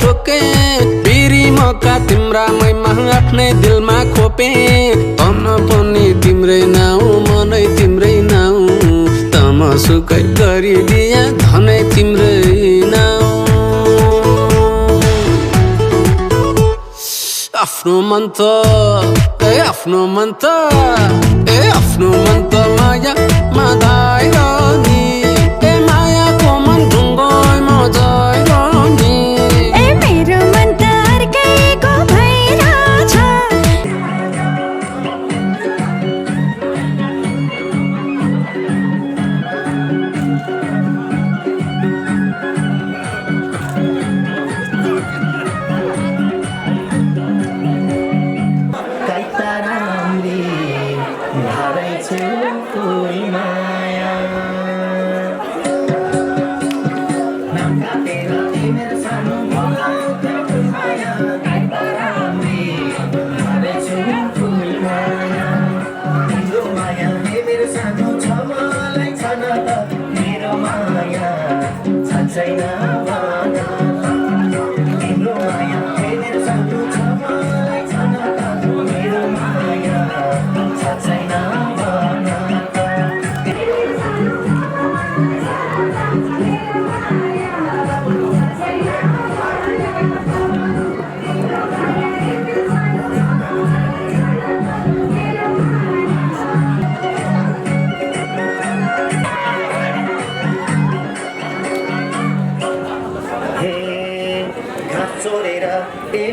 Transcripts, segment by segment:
ठोके बिरी मका तिम्रा मैमा आफ्नै दिलमा खोपे तन पनि तिम्रै नाउ मनै तिम्रै नाउ तमसुकै गरिदिया धनै तिम्रै नाउ आफ्नो मन त आफ्नो मन त आफ्नो मन त माया माधाएर नि मायाको मन ढुङ्गोमा जाएर नि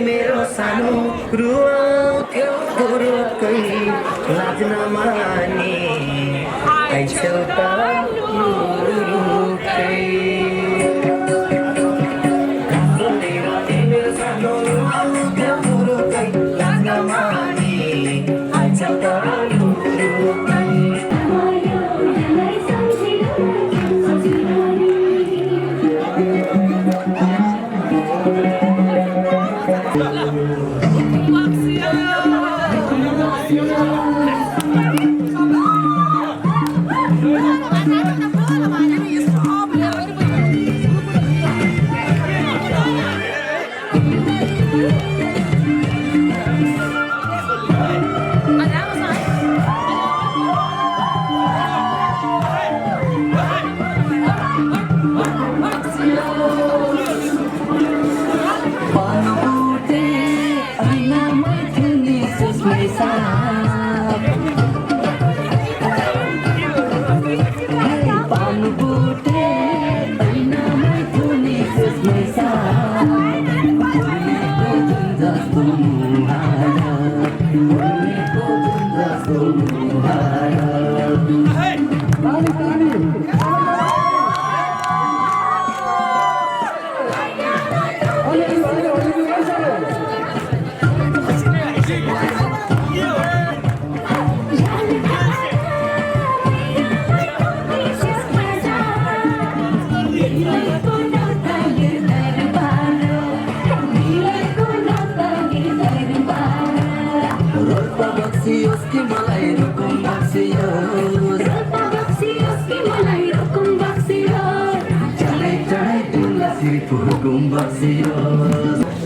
मेरो सानो रुवाउँथ्यो पुरुकै लाज नमानी आइछौ त रुरुकै मेरो सानो रुवाउँथ्यो पुरुकै लाज नमानी आइछौ त रुरुकै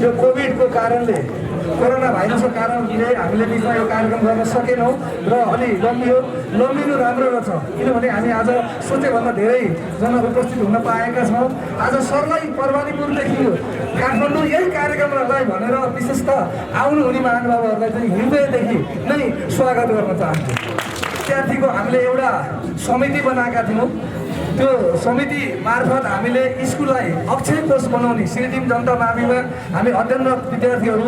यो कोभिडको कारणले कोरोना भाइरसको कारणले हामीले बिचमा यो कार्यक्रम गर्न सकेनौँ र अलि लम्बिनु राम्रो रहेछ किनभने हामी आज सोचेभन्दा धेरैजना उपस्थित हुन पाएका छौँ। आज सरलाई परवानीपुरदेखि काठमाडौँ यही कार्यक्रमलाई भनेर विशेष त आउनुहुने महानुभावहरूलाई चाहिँ हृदयदेखि नै स्वागत गर्न चाहन्छु। विद्यार्थीको हामीले एउटा समिति बनाएका थियौँ। त्यो समिति मार्फत हामीले स्कुललाई अक्षय कोष बनाउने सिरिदिम जनता माविमा हामी अध्ययनरत विद्यार्थीहरू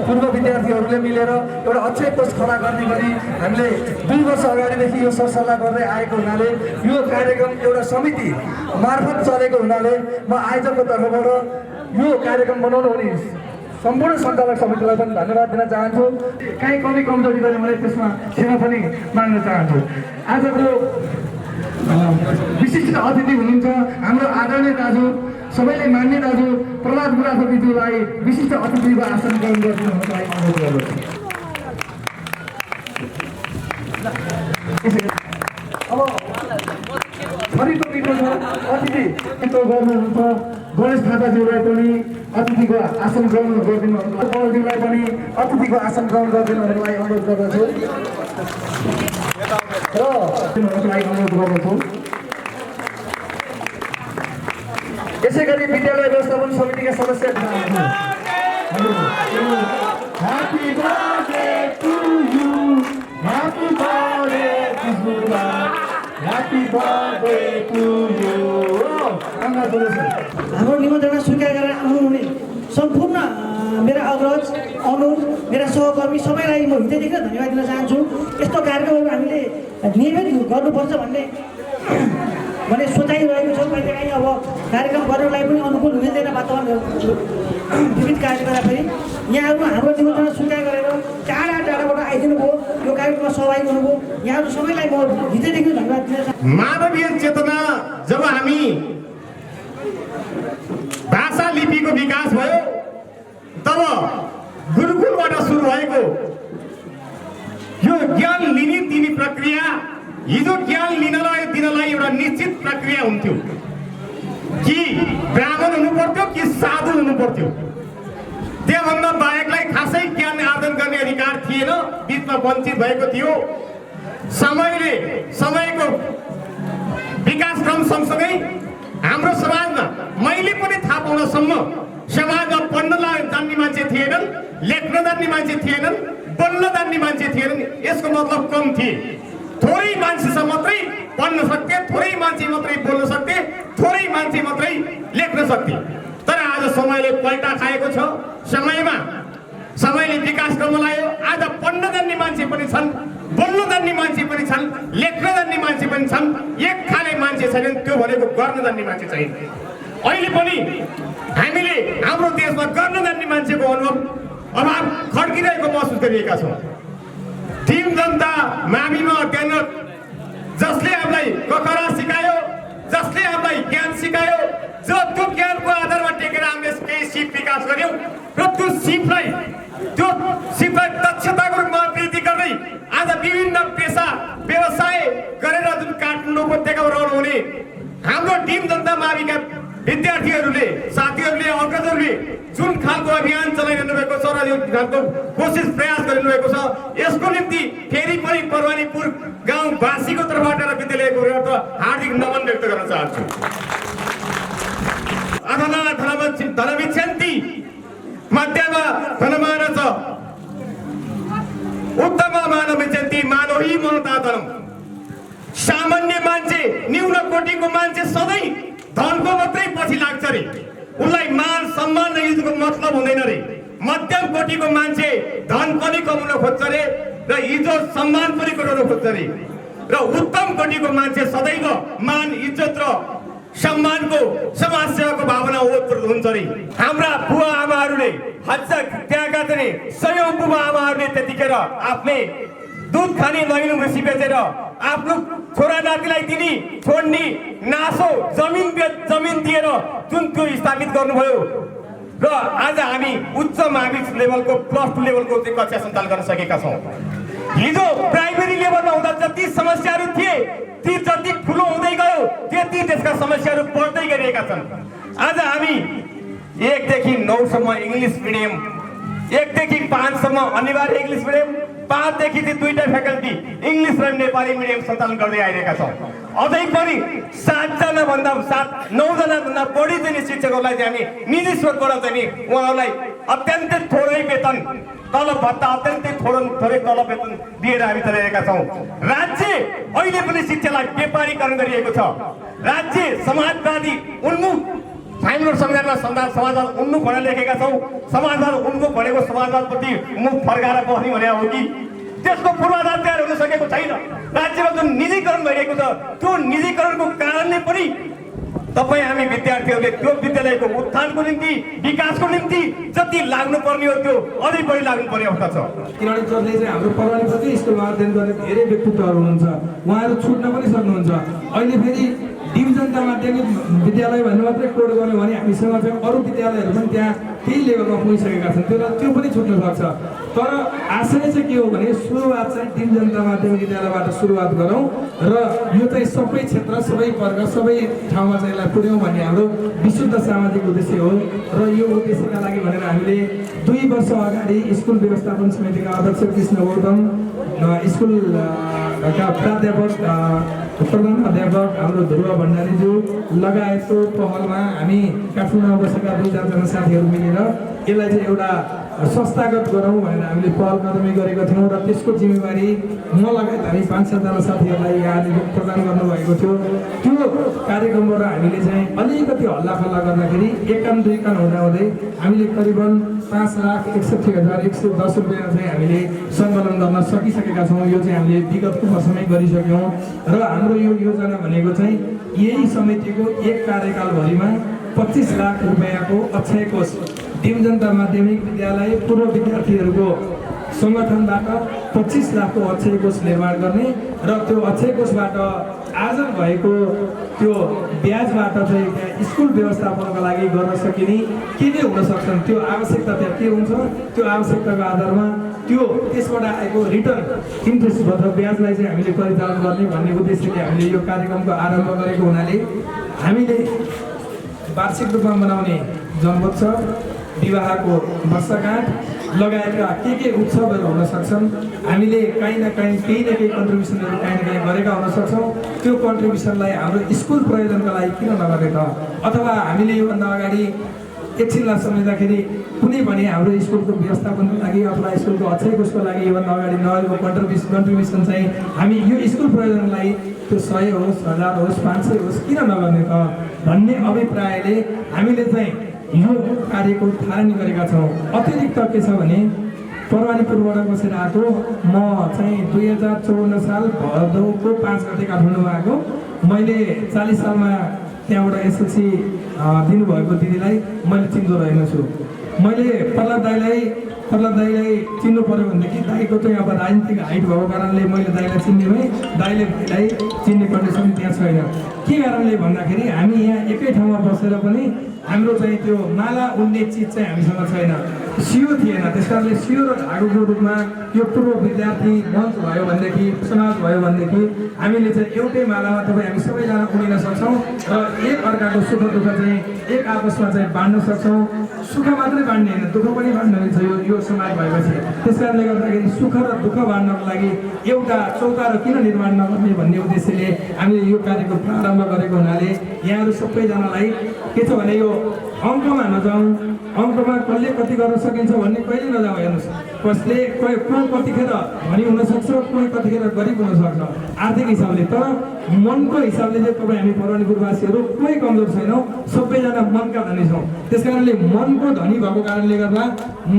पूर्व विद्यार्थीहरूले मिलेर एउटा अक्षय कोष खडा गर्ने गरी हामीले 2 वर्ष अगाडिदेखि यो सरसल्लाह गर्दै आएको हुनाले यो कार्यक्रम एउटा समिति मार्फत चलेको हुनाले म आयोजकको तर्फबाट यो कार्यक्रम बनाउनु हुने सम्पूर्ण सञ्चालक समितिलाई पनि धन्यवाद दिन चाहन्छु। काहीँ कमी कमजोरी गरे मैले त्यसमा क्षमा पनि माग्न चाहन्छु। आजको विशिष्ट अतिथि हुनुहुन्छ हाम्रो आदरणीय दाजु, सबैले मान्ने दाजु प्रहलाद बुढाथोकीज्यूलाई विशिष्ट अतिथिको आसन ग्रहण गरिदिनुलाई अनुरोध गर्दछु। अब छरितो पिठो छ, अतिथि पिठो गर्नुहुन्छ गणेश थापाज्यूलाई पनि अतिथिको आसन ग्रहण गरिदिनुलाई, पौलज्यूलाई पनि अतिथिको आसन ग्रहण गरिदिनुलाई अनुरोध गर्दछु र दिनुलाई अनुरोध गर्दछु। यसै गरी विद्यालय व्यवस्थापन समितिका सदस्य happy birthday to you, happy birthday Kishora, happy birthday to you. हाम्रो निमन्त्रणा स्वीकार गरेर आउनुहुने सम्पूर्ण मेरा अग्रज, अनुज, मेरा सहकर्मी सबैलाई म हृदयदेखि धन्यवाद दिन चाहन्छु। यस्तो कार्यक्रमहरू हामीले नियमित गर्नुपर्छ भन्ने सोचाइरहेको छ। कहिलेकाहीँ अब कार्यक्रम गर्नलाई पनि अनुकूल मिल्दैन वातावरण विविध कारणले गर्दाखेरि यहाँहरू हाम्रो निमन्त्रणा स्वीकार गरेर टाढा टाढाबाट आइदिनु भयो, यो कार्यक्रममा सहभागी हुनुभयो। यहाँहरू सबैलाई म हृदयदेखि धन्यवाद दिन चाहन्छु। मानवीय चेतना जब हामी भाषा लिपिको विकास भयो तब गुरुकुलबाट सुरु भएको यो ज्ञान लिने दिने प्रक्रिया, हिजो ज्ञान लिनलाई दिनलाई एउटा निश्चित प्रक्रिया हुन्थ्यो कि ब्राह्मण हुनु पर्थ्यो कि साधु हुनु पर्थ्यो। त्योभन्दा बाहेकलाई खासै ज्ञान आर्जन गर्ने अधिकार थिएन, बिचमा वञ्चित भएको थियो। समयको विकास क्रम सँगसँगै हाम्रो समाजमा मैले पनि थाहा पाउनसम्म समाजमा पढ्न जान्ने मान्छे थिएनन्, लेख्न जान्ने मान्छे थिएनन्, बोल्न जान्ने मान्छे थिएनन्। यसको मतलब कम थिए। थोरै मान्छेसँग मात्रै पढ्न सक्थे, थोरै मान्छे मात्रै बोल्न सक्थे, थोरै मान्छे मात्रै लेख्न सक्थे। तर आज समयले पल्टा खाएको छ। समयले विकास गर्न लाग्यो। आज पढ्न जान्ने मान्छे पनि छन्, बोल्न जान्ने मान्छे पनि छन्, लेख्न जान्ने मान्छे पनि छन्। एक खाले मान्छे छैनन्, त्यो भनेको गर्न जान्ने मान्छे छैन। अहिले पनि हामीले हाम्रो देशमा गर्न जान्ने मान्छेको अभाव खड्किरहेको महसुस गरिरहेका छौँ। टिम जनता माविमा अध्ययन जसले हामीलाई कखरा सिकायो, जसले हामीलाई ज्ञान सिकायो, जो त्यो ज्ञानको आधारमा टेकेर हामीले केही सिप विकास गर्यौँ र त्यो सिपलाई दक्षताको रूपमा वृद्धि गर्दै आज विभिन्न पेसा व्यवसाय गरेर जुन काठमाडौँ उपत्यकामा रहनुहुने हाम्रो टिम जनता माविका विद्यार्थीहरूले, साथीहरूले, अग्रजहरूले जुन खालको अभियान चलाइरहनु भएको छ र यो खालको कोसिस प्रयास गरिरहनु भएको छ, यसको निम्ति फेरि पनि परवानीपुर गाउँवासीको तर्फबाट र विद्यालयको तर्फबाट हार्दिक नमन व्यक्त गर्न चाहन्छु। अधना धनविच्छन्ति मध्यमा धनमान छ, उत्तम मानविच्छन्ति मानवी मनताधनम। सामान्य मान्छे, न्यून कोटिको मान्छे सधैँ धनको मात्रै पछि लाग्छ रे, उसलाई मान सम्मान र इज्जतको मतलब हुँदैन रे। मध्यम कोटिको मान्छे धन पनि कमाउन खोज्छ रे र इज्जत सम्मान पनि गराउन खोज्छ रे, र उत्तम कोटिको मान्छे सदैव मान, इज्जत र सम्मानको, समाज सेवाको भावना ओतप्रोत हुन्छ रे। हाम्रा बुवा आमाहरूले त्यहाँका चाहिँ सयौं बुवा आमाहरूले त्यतिखेर आफ्नै दुध खाने लैनो भैँसी बेचेर आफ्नो छोरा नातिलाई दिने, छोड्ने, नासो जमिन दिएर जुन त्यो स्थापित गर्नुभयो र आज हामी उच्च माध्यमिक लेभलको +2 लेभलको चाहिँ कक्षा सञ्चालन गर्न सकेका छौँ। हिजो प्राइमेरी लेभलमा हुँदा जति समस्याहरू थिए ती जति ठुलो हुँदै गयो त्यति त्यसका समस्याहरू बढ्दै गइरहेका छन्। आज हामी 1 देखि 9 सम्म इङ्ग्लिस मिडियम, 1 देखि 5 सम्म अनिवार्य इङ्ग्लिस मिडियम, 5 देखि 2टा फ्याकल्टी इङ्ग्लिस र नेपाली मिडियम सञ्चालन गर्दै आइरहेका छौँ। अझै पनि 9जना भन्दा बढी चाहिँ शिक्षकहरूलाई चाहिँ हामी निजी स्रोतबाट चाहिँ उहाँहरूलाई अत्यन्तै थोरै वेतन, तलब भत्ता अत्यन्तै थोरै तलब वेतन दिएर हामी चलाइरहेका छौँ। राज्य अहिले पनि शिक्षालाई व्यापारीकरण गरिएको छ। राज्य समाजवादी उन्मुख, हाम्रो संविधानमा समाजवाद उन्मुख भनेर लेखेका छौँ। समाजवाद उन्मुख भनेको समाजवादप्रति मुख फर्काएर बस्ने भने हो कि त्यसको पूर्वाधार तयार हुन सकेको छैन। राज्यमा जुन निजीकरण भइरहेको छ त्यो निजीकरणको कारणले पनि तपाईँ हामी विद्यार्थीहरूले त्यो विद्यालय विद्यालयको उत्थानको निम्ति विकासको निम्ति जति लाग्नुपर्ने हो त्यो अझै बढी लाग्नुपर्ने अवस्था छ। किनभने जसले चाहिँ हाम्रो परवानीप्रति स्कुलमा अध्ययन गर्ने धेरै व्यक्तित्वहरू हुनुहुन्छ, उहाँहरू छुट्न पनि सक्नुहुन्छ। अहिले फेरि डिभिजनका माध्यमिक विद्यालय भन्ने मात्रै कोड गर्यो भने हामीसँग चाहिँ अरू विद्यालयहरू पनि त्यहाँ त्यही लेभलमा पुगिसकेका छन्, त्यो पनि छुट्न सक्छ। तर आशय चाहिँ के हो भने सुरुवात चाहिँ डिभिजनका माध्यमिक विद्यालयबाट सुरुवात गरौँ र यो चाहिँ सबै क्षेत्र, सबै वर्ग, सबै ठाउँमा चाहिँ यसलाई पुर्याउँ भन्ने हाम्रो विशुद्ध सामाजिक उद्देश्य हो। र यो उद्देश्यका लागि भनेर हामीले 2 वर्ष अगाडि स्कुल व्यवस्थापन समितिका अध्यक्ष कृष्ण गौतम, स्कुलका प्राध्यापक प्रधान अध्यापक हाम्रो ध्रुव भण्डारीज्यू लगायतको पहलमा हामी काठमाडौँमा बसेका 2-4जना साथीहरू मिलेर यसलाई चाहिँ एउटा संस्थागत गरौँ भनेर हामीले पहल कदमी गरेका थियौँ। र त्यसको जिम्मेवारी म लगायत हामी 5-7जना साथीहरूलाई यहाँले प्रदान गर्नुभएको थियो। त्यो कार्यक्रमबाट हामीले चाहिँ अलिकति हल्लाखल्ला गर्दाखेरि 1 कान 2 कान हुँदाहुँदै हामीले करिबन 5,61,110 रुपियाँ चाहिँ हामीले सङ्कलन गर्न सकिसकेका छौँ। यो चाहिँ हामीले विगतको वर्षमै गरिसक्यौँ। र हाम्रो यो योजना भनेको चाहिँ यही समितिको 1 कार्यकालभरिमा 25 लाख रुपियाँको अक्षय कोष डिभिजनका माध्यमिक विद्यालय पूर्व विद्यार्थीहरूको सङ्गठनबाट 25 लाखको अक्षय कोष निर्माण गर्ने र त्यो अक्षय कोषबाट आज भएको त्यो ब्याजबाट चाहिँ त्यहाँ स्कुल व्यवस्थापनको लागि गर्न सकिने के हुन सक्छन्, त्यो आवश्यकता त्यहाँ के हुन्छ, त्यो आवश्यकताको आधारमा त्यो त्यसबाट आएको रिटर्न इन्ट्रेस्ट अथवा ब्याजलाई चाहिँ हामीले परिचालन गर्ने भन्ने उद्देश्यले हामीले यो कार्यक्रमको आरम्भ गरेको हुनाले हामीले वार्षिक रूपमा मनाउने जन्मोत्सव, विवाहको वर्षगाँठ लगायतका के उत्सवहरू हुन सक्छन्। हामीले काहीँ न काहीँ केही न केही कन्ट्रिब्युसनहरू काहीँ न काहीँ गरेका हुन सक्छौँ। त्यो कन्ट्रिब्युसनलाई हाम्रो स्कुल प्रयोजनका लागि किन नगर्ने त? अथवा हामीले योभन्दा अगाडि एकछिनलाई सम्झिँदाखेरि कुनै पनि हाम्रो स्कुलको व्यवस्थापनको लागि अथवा स्कुलको अक्षय कोषको लागि योभन्दा अगाडि नगरेको कन्ट्रिब्युसन चाहिँ हामी यो स्कुल प्रयोजनलाई त्यो 100 होस्, 1000 होस्, 500 होस् किन नगर्ने त भन्ने अभिप्रायले हामीले चाहिँ यो कार्यको थालनी गरेका छौँ। अतिरिक्त के छ भने परवानीपुरबाट बसेर आएको म चाहिँ 2054 साल भदौको 5 गते काठमाडौँमा आएको। मैले 40 सालमा त्यहाँबाट एसएलसी दिनुभएको दिदीलाई मैले चिन्जो रहेको छु। मैले प्रहलाद दाईलाई चिन्नु पर्यो भनेदेखि दाईको चाहिँ अब राजनीतिक हाइट भएको कारणले मैले दाईलाई चिन्ने भएँ, दाईले भाइलाई चिन्ने कन्डिसन त्यहाँ छैन। के कारणले भन्दाखेरि हामी यहाँ एकै ठाउँमा बसेर पनि हाम्रो चाहिँ त्यो माला उड्ने चिज चाहिँ हामीसँग छैन, सियो थिएन। त्यस कारणले सियो र धागोको रूपमा यो पूर्व विद्यार्थी मञ्च भयो भनेदेखि, समाज भयो भनेदेखि हामीले चाहिँ एउटै मालामा तपाईँ हामी सबैजना उडिन सक्छौँ र एक अर्काको सुख दुःख चाहिँ एक आपसमा चाहिँ बाँड्न सक्छौँ। सुख मात्रै बाँड्ने होइन, दुःख पनि बाँड्ने हुन्छ यो समाज भएपछि। त्यस कारणले गर्दाखेरि सुख र दुःख बाँड्नको लागि एउटा चौतारो किन निर्माण नगर्ने भन्ने उद्देश्यले हामीले यो कार्यको प्रारम्भ गरेको हुनाले यहाँहरू सबैजनालाई के छ भने यो अङ्कमा नजाउँ, अङ्कमा कसले कति गर्न सकिन्छ भन्ने कहिले नजाउँ। हेर्नुहोस्, कसले को कतिखेर धनी हुनसक्छ, कोही कतिखेर गरिब हुनसक्छ आर्थिक हिसाबले, तर मनको हिसाबले चाहिँ तपाईँ हामी परवानीपुरवासीहरू कोही कमजोर छैनौँ, सबैजना मनका धनी छौँ। त्यस कारणले मनको धनी भएको कारणले गर्दा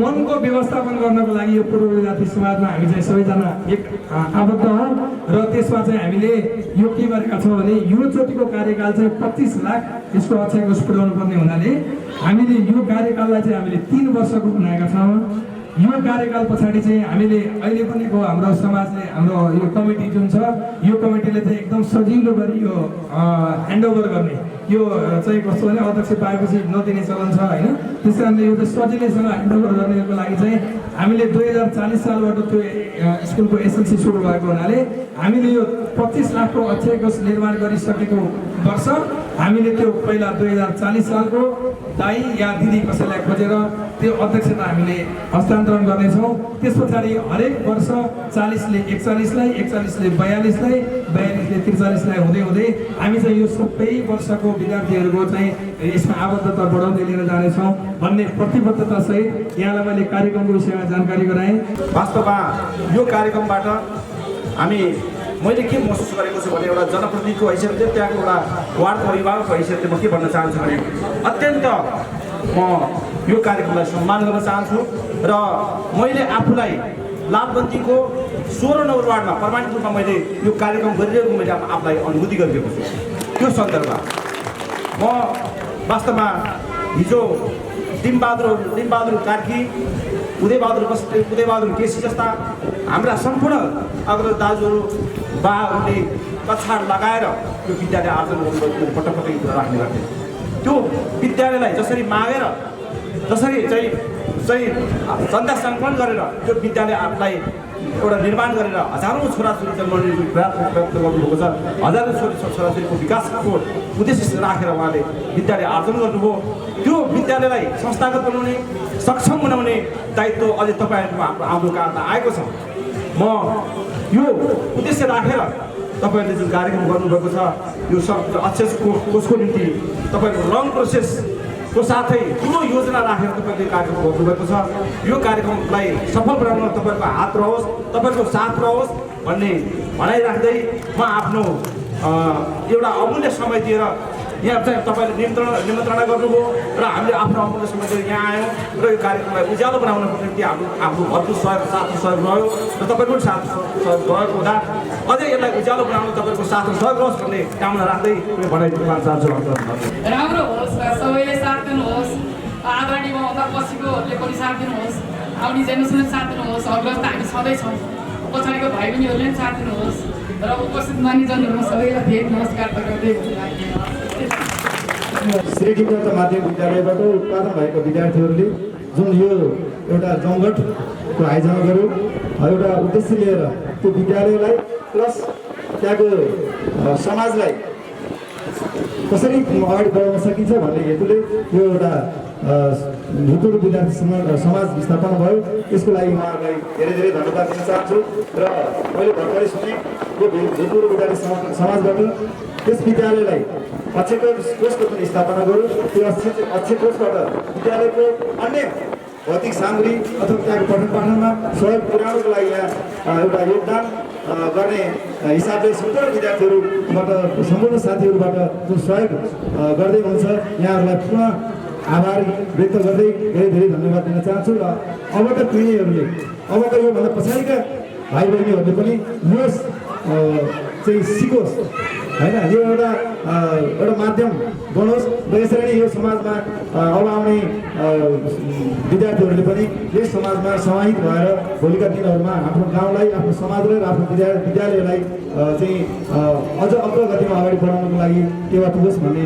मनको व्यवस्थापन गर्नको लागि यो पूर्व विद्यार्थी समाजमा हामी चाहिँ सबैजना एक आबद्ध हौँ। र त्यसमा चाहिँ हामीले यो के गरेका छौँ भने यो चोटिको कार्यकाल चाहिँ 25 लाख यसको अक्षय कोष पुर्याउनु पर्ने हुनाले हामीले यो कार्यकाललाई चाहिँ हामीले 3 वर्षको बनाएका छौँ। यो कार्यकाल पछाडि चाहिँ हामीले अहिले बनेको हाम्रो समाजले हाम्रो यो कमिटी जुन छ यो कमिटीले चाहिँ एकदम सजिलो गरी यो ह्यान्डओभर गर्ने, यो चाहिँ कस्तो भने अध्यक्ष पाएपछि नदिने चलन छ होइन। त्यस कारणले यो चाहिँ सजिलैसँग ह्यान्डओभर गर्नको लागि चाहिँ हामीले 2040 सालबाट त्यो स्कुलको एसएलसी सुरु भएको हुनाले हामीले यो 25 लाखको अक्षय कोष निर्माण गरिसकेको वर्ष हामीले त्यो पहिला 2040 सालको दाई या दिदी कसैलाई खोजेर त्यो अध्यक्षता हामीले हस्तान्तरण गर्नेछौँ। त्यस पछाडि हरेक वर्ष 40ले 41लाई, 41ले 42लाई, 42ले 43लाई हुँदै हुँदै हामी चाहिँ यो सबै वर्षको विद्यार्थीहरूको चाहिँ यसमा आबद्धता बढाउँदै लिएर जानेछौँ भन्ने प्रतिबद्धता सहित यहाँलाई मैले कार्यक्रमको विषयमा जानकारी गराएँ। वास्तवमा यो कार्यक्रमबाट मैले के महसुस गरेको छु भने एउटा जनप्रतिनिधिको हैसियतले, त्यहाँको एउटा वार्डको अभिभावकको हैसियतले म के भन्न चाहन्छु भने अत्यन्त म यो कार्यक्रमलाई सम्मान गर्न चाहन्छु र मैले आफूलाई लालबन्दीको 16 नम्बर वार्डमा परमाणुमा मैले यो कार्यक्रम गरिरहेको मैले आफूलाई अनुभूति गरिरहेको छु। त्यो सन्दर्भमा म वास्तवमा हिजो टिमबहादुर कार्की, उदयबहादुर केसी जस्ता हाम्रा सम्पूर्ण अग्रज दाजुहरू बाहरूले कछाड लगाएर त्यो विद्यालय आर्जन गर्नुभएको पटक पटक कुरा राख्ने गर्थे। त्यो विद्यालयलाई जसरी मागेर जसरी चाहिँ चन्दा सङ्कलन गरेर त्यो विद्यालयलाई एउटा निर्माण गरेर हजारौँ छोराछोरी जन्माउने प्रयास गर्नुभएको छ। हजारौँ छोराछोरीको विकासको उद्देश्य राखेर उहाँले विद्यालय आर्जन गर्नुभयो। त्यो विद्यालयलाई संस्थागत बनाउने, सक्षम बनाउने दायित्व अझै तपाईँहरूको हाम्रो काममा आएको छ। म यो उद्देश्य राखेर तपाईँहरूले जुन कार्यक्रम गर्नुभएको छ, यो अक्षर कोषको निम्ति तपाईँको लङ प्रोसेसको साथै ठुलो योजना राखेर तपाईँले कार्यक्रम गर्नुभएको छ। यो कार्यक्रमलाई सफल बनाउन तपाईँको हात रहोस्, तपाईँको साथ रहोस् भन्ने भनाइ राख्दै म आफ्नो एउटा अमूल्य समय दिएर यहाँ चाहिँ तपाईँले निमन्त्रणा गर्नुभयो र हामीले आफ्नो अमूल्य समय दिएर यहाँ आयौँ र यो कार्यक्रमलाई उज्यालो बनाउनको निम्ति हाम्रो भरपुर सहयोग सहयोग रह्यो र तपाईँको पनि साथ सहयोग रहेको हुँदा अझै यसलाई उज्यालो बनाउनु तपाईँको साथ सहयोग रहोस् भन्ने कामना राख्दै म भनाइ दिन चाहन्छु। राम्रो होस् र सबैले साथ दिनुहोस्, आदरणीय मभन्दा पछिकोहरूले पनि साथ दिनुहोस्, आउने जेनेरेसनले साथ दिनुहोस्। अग्रज त हामी सधैँ छौँ, पछाडिको भाइ बहिनीहरूले पनि साथ दिनुहोस् र उपस्थित मानिसजनहरू सबैलाई धेरै नमस्कार गर्दै श्री टिमदत्त माध्यमिक विद्यालयबाट उत्पादन भएको विद्यार्थीहरूले जुन यो एउटा जमघटको आयोजना गर्यो, एउटा उद्देश्य लिएर त्यो विद्यालयलाई प्लस त्यहाँको समाजलाई कसरी अगाडि बढाउन सकिन्छ भन्ने हेतुले यो एउटा भूतपूर्व विद्यार्थी समाज स्थापना भयो। यसको लागि उहाँहरूलाई धेरै धेरै धन्यवाद दिन चाहन्छु। र मैले भर्खरै सुने यो भूतपूर्व विद्यार्थी समाजबाट त्यस विद्यालयलाई अक्षय कोषको पनि स्थापना गर्यो। त्यो अक्षय कोषबाट विद्यालयको अन्य भौतिक सामग्री अथवा त्यहाँको पठन पाठनमा सहयोग पुर्याउनको लागि यहाँ एउटा योगदान गर्ने हिसाबले सम्पूर्ण विद्यार्थीहरूबाट, सम्पूर्ण साथीहरूबाट जुन सहयोग गर्दै हुन्छ यहाँहरूलाई पुनः आभार व्यक्त गर्दै धेरै धेरै धन्यवाद दिन चाहन्छु। र अबका पिँढीहरूले, अबका योभन्दा पछाडिका भाइ बहिनीहरूले पनि यो चाहिँ सिकोस् होइन, यो एउटा माध्यम बनोस् र यसरी नै यो समाजमा अब आउने विद्यार्थीहरूले पनि यस समाजमा समाहित भएर भोलिका दिनहरूमा आफ्नो गाउँलाई, आफ्नो समाजलाई र आफ्नो विद्यालयलाई चाहिँ अझ अग्रगतिमा अगाडि बढाउनको लागि टेवा पुगोस् भन्ने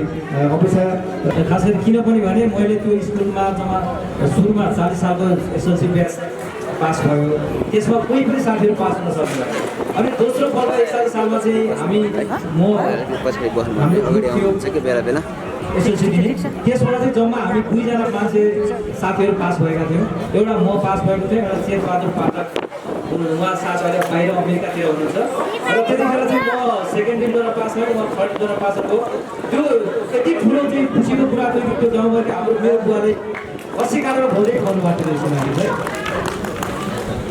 अपेक्षा। खास गरी किन पनि भने मैले त्यो स्कुलमा जम्मा सुरुमा 40 सालको एसएलसी ब्याच पास भयो, त्यसमा कोही पनि साथीहरू पास हुन सक्दैन। अनि दोस्रो पल्ट 41 सालमा चाहिँ एसएलसी दिने, त्यसबाट चाहिँ जम्मा हामी 2 जना मान्छे साथीहरू पास भएका थियौँ। एउटा म पास भएको थिएँ, एउटा शेरबहादुर पाठक, उहाँ साथ अहिले बाहिर अमेरिकातिर हुनुहुन्छ। र त्यतिखेर चाहिँ म सेकेन्ड डिभिजनबाट पास भएँ, म थर्ड डिभिजनबाट पास भएको। त्यो यति ठुलो चाहिँ खुसीको कुरा थियो कि त्यो गाउँघरको हाम्रो मेरो बुवाले 80 कालेर भोजै खुवाउनु भएको रहेछ नानीले।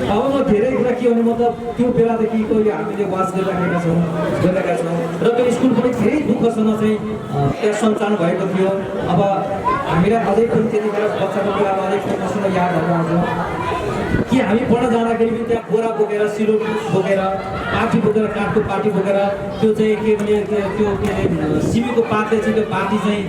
अब म धेरै कुरा के भने मतलब त्यो बेलादेखिको हामीले वाच गरिरहेका छौँ र त्यो स्कुल पनि धेरै दुःखसँग चाहिँ त्यहाँ सञ्चालन भएको थियो। अब हामीलाई अझै पनि त्यतिखेर बच्चाको बेलामा अझै मसँग यादहरू आउँछ कि हामी पढ्न जाँदाखेरि पनि त्यहाँ बोरा बोकेर, सिलो बोकेर, पाटी बोकेर, काठको पाटी बोकेर त्यो चाहिँ के भने त्यो के अरे सिमीको पातले चाहिँ त्यो पाटी चाहिँ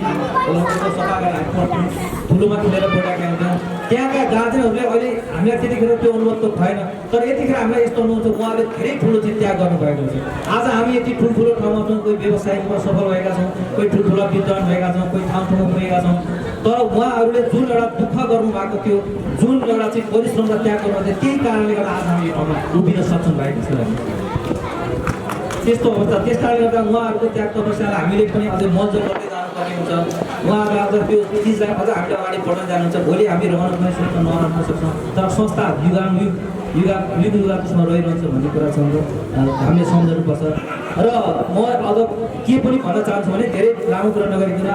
सफा गरेर हामी पढ्थ्यौँ, ठुलोमा तुलेर पढाएका हुन्थ्यौँ। त्यहाँका गार्जेनहरूले अहिले हामीलाई त्यतिखेर त्यो अनुभव त भएन, तर यतिखेर हामीलाई यस्तो अनुभव छ उहाँले धेरै ठुलो चाहिँ त्याग गर्नुभएको छ। आज हामी यति ठुल्ठुलो ठाउँमा छौँ, कोही व्यवसायमा सफल भएका छौँ, कोही ठुल्ठुला विद्वान भएका छौँ, कोही ठाउँमा पुगेका छौँ। तर उहाँहरूले जुन एउटा दुःख गर्नुभएको थियो, जुन एउटा चाहिँ परिश्रम र त्याग गर्नुभएको थियो, त्यही कारणले गर्दा आज हामी यो ठाउँमा उभिन सक्षम भएको छ। त्यस्तो हुन्छ, त्यस कारणले गर्दा उहाँहरूको त्याग तपस्यालाई हामीले पनि अझै मजबुत गर्दै जानुपर्ने हुन्छ। उहाँहरू आज त्यो चिजलाई अझ हामीले अगाडि बढ्न जानुहुन्छ। भोलि हामी रहन पनि सक्छौँ, नरहन सक्छौँ, तर संस्था युगमा रहिरहन्छ भन्ने कुरा छ, हामीले सम्झनुपर्छ। र म अझ के पनि भन्न चाहन्छु भने धेरै लामो कुरा नगरिकन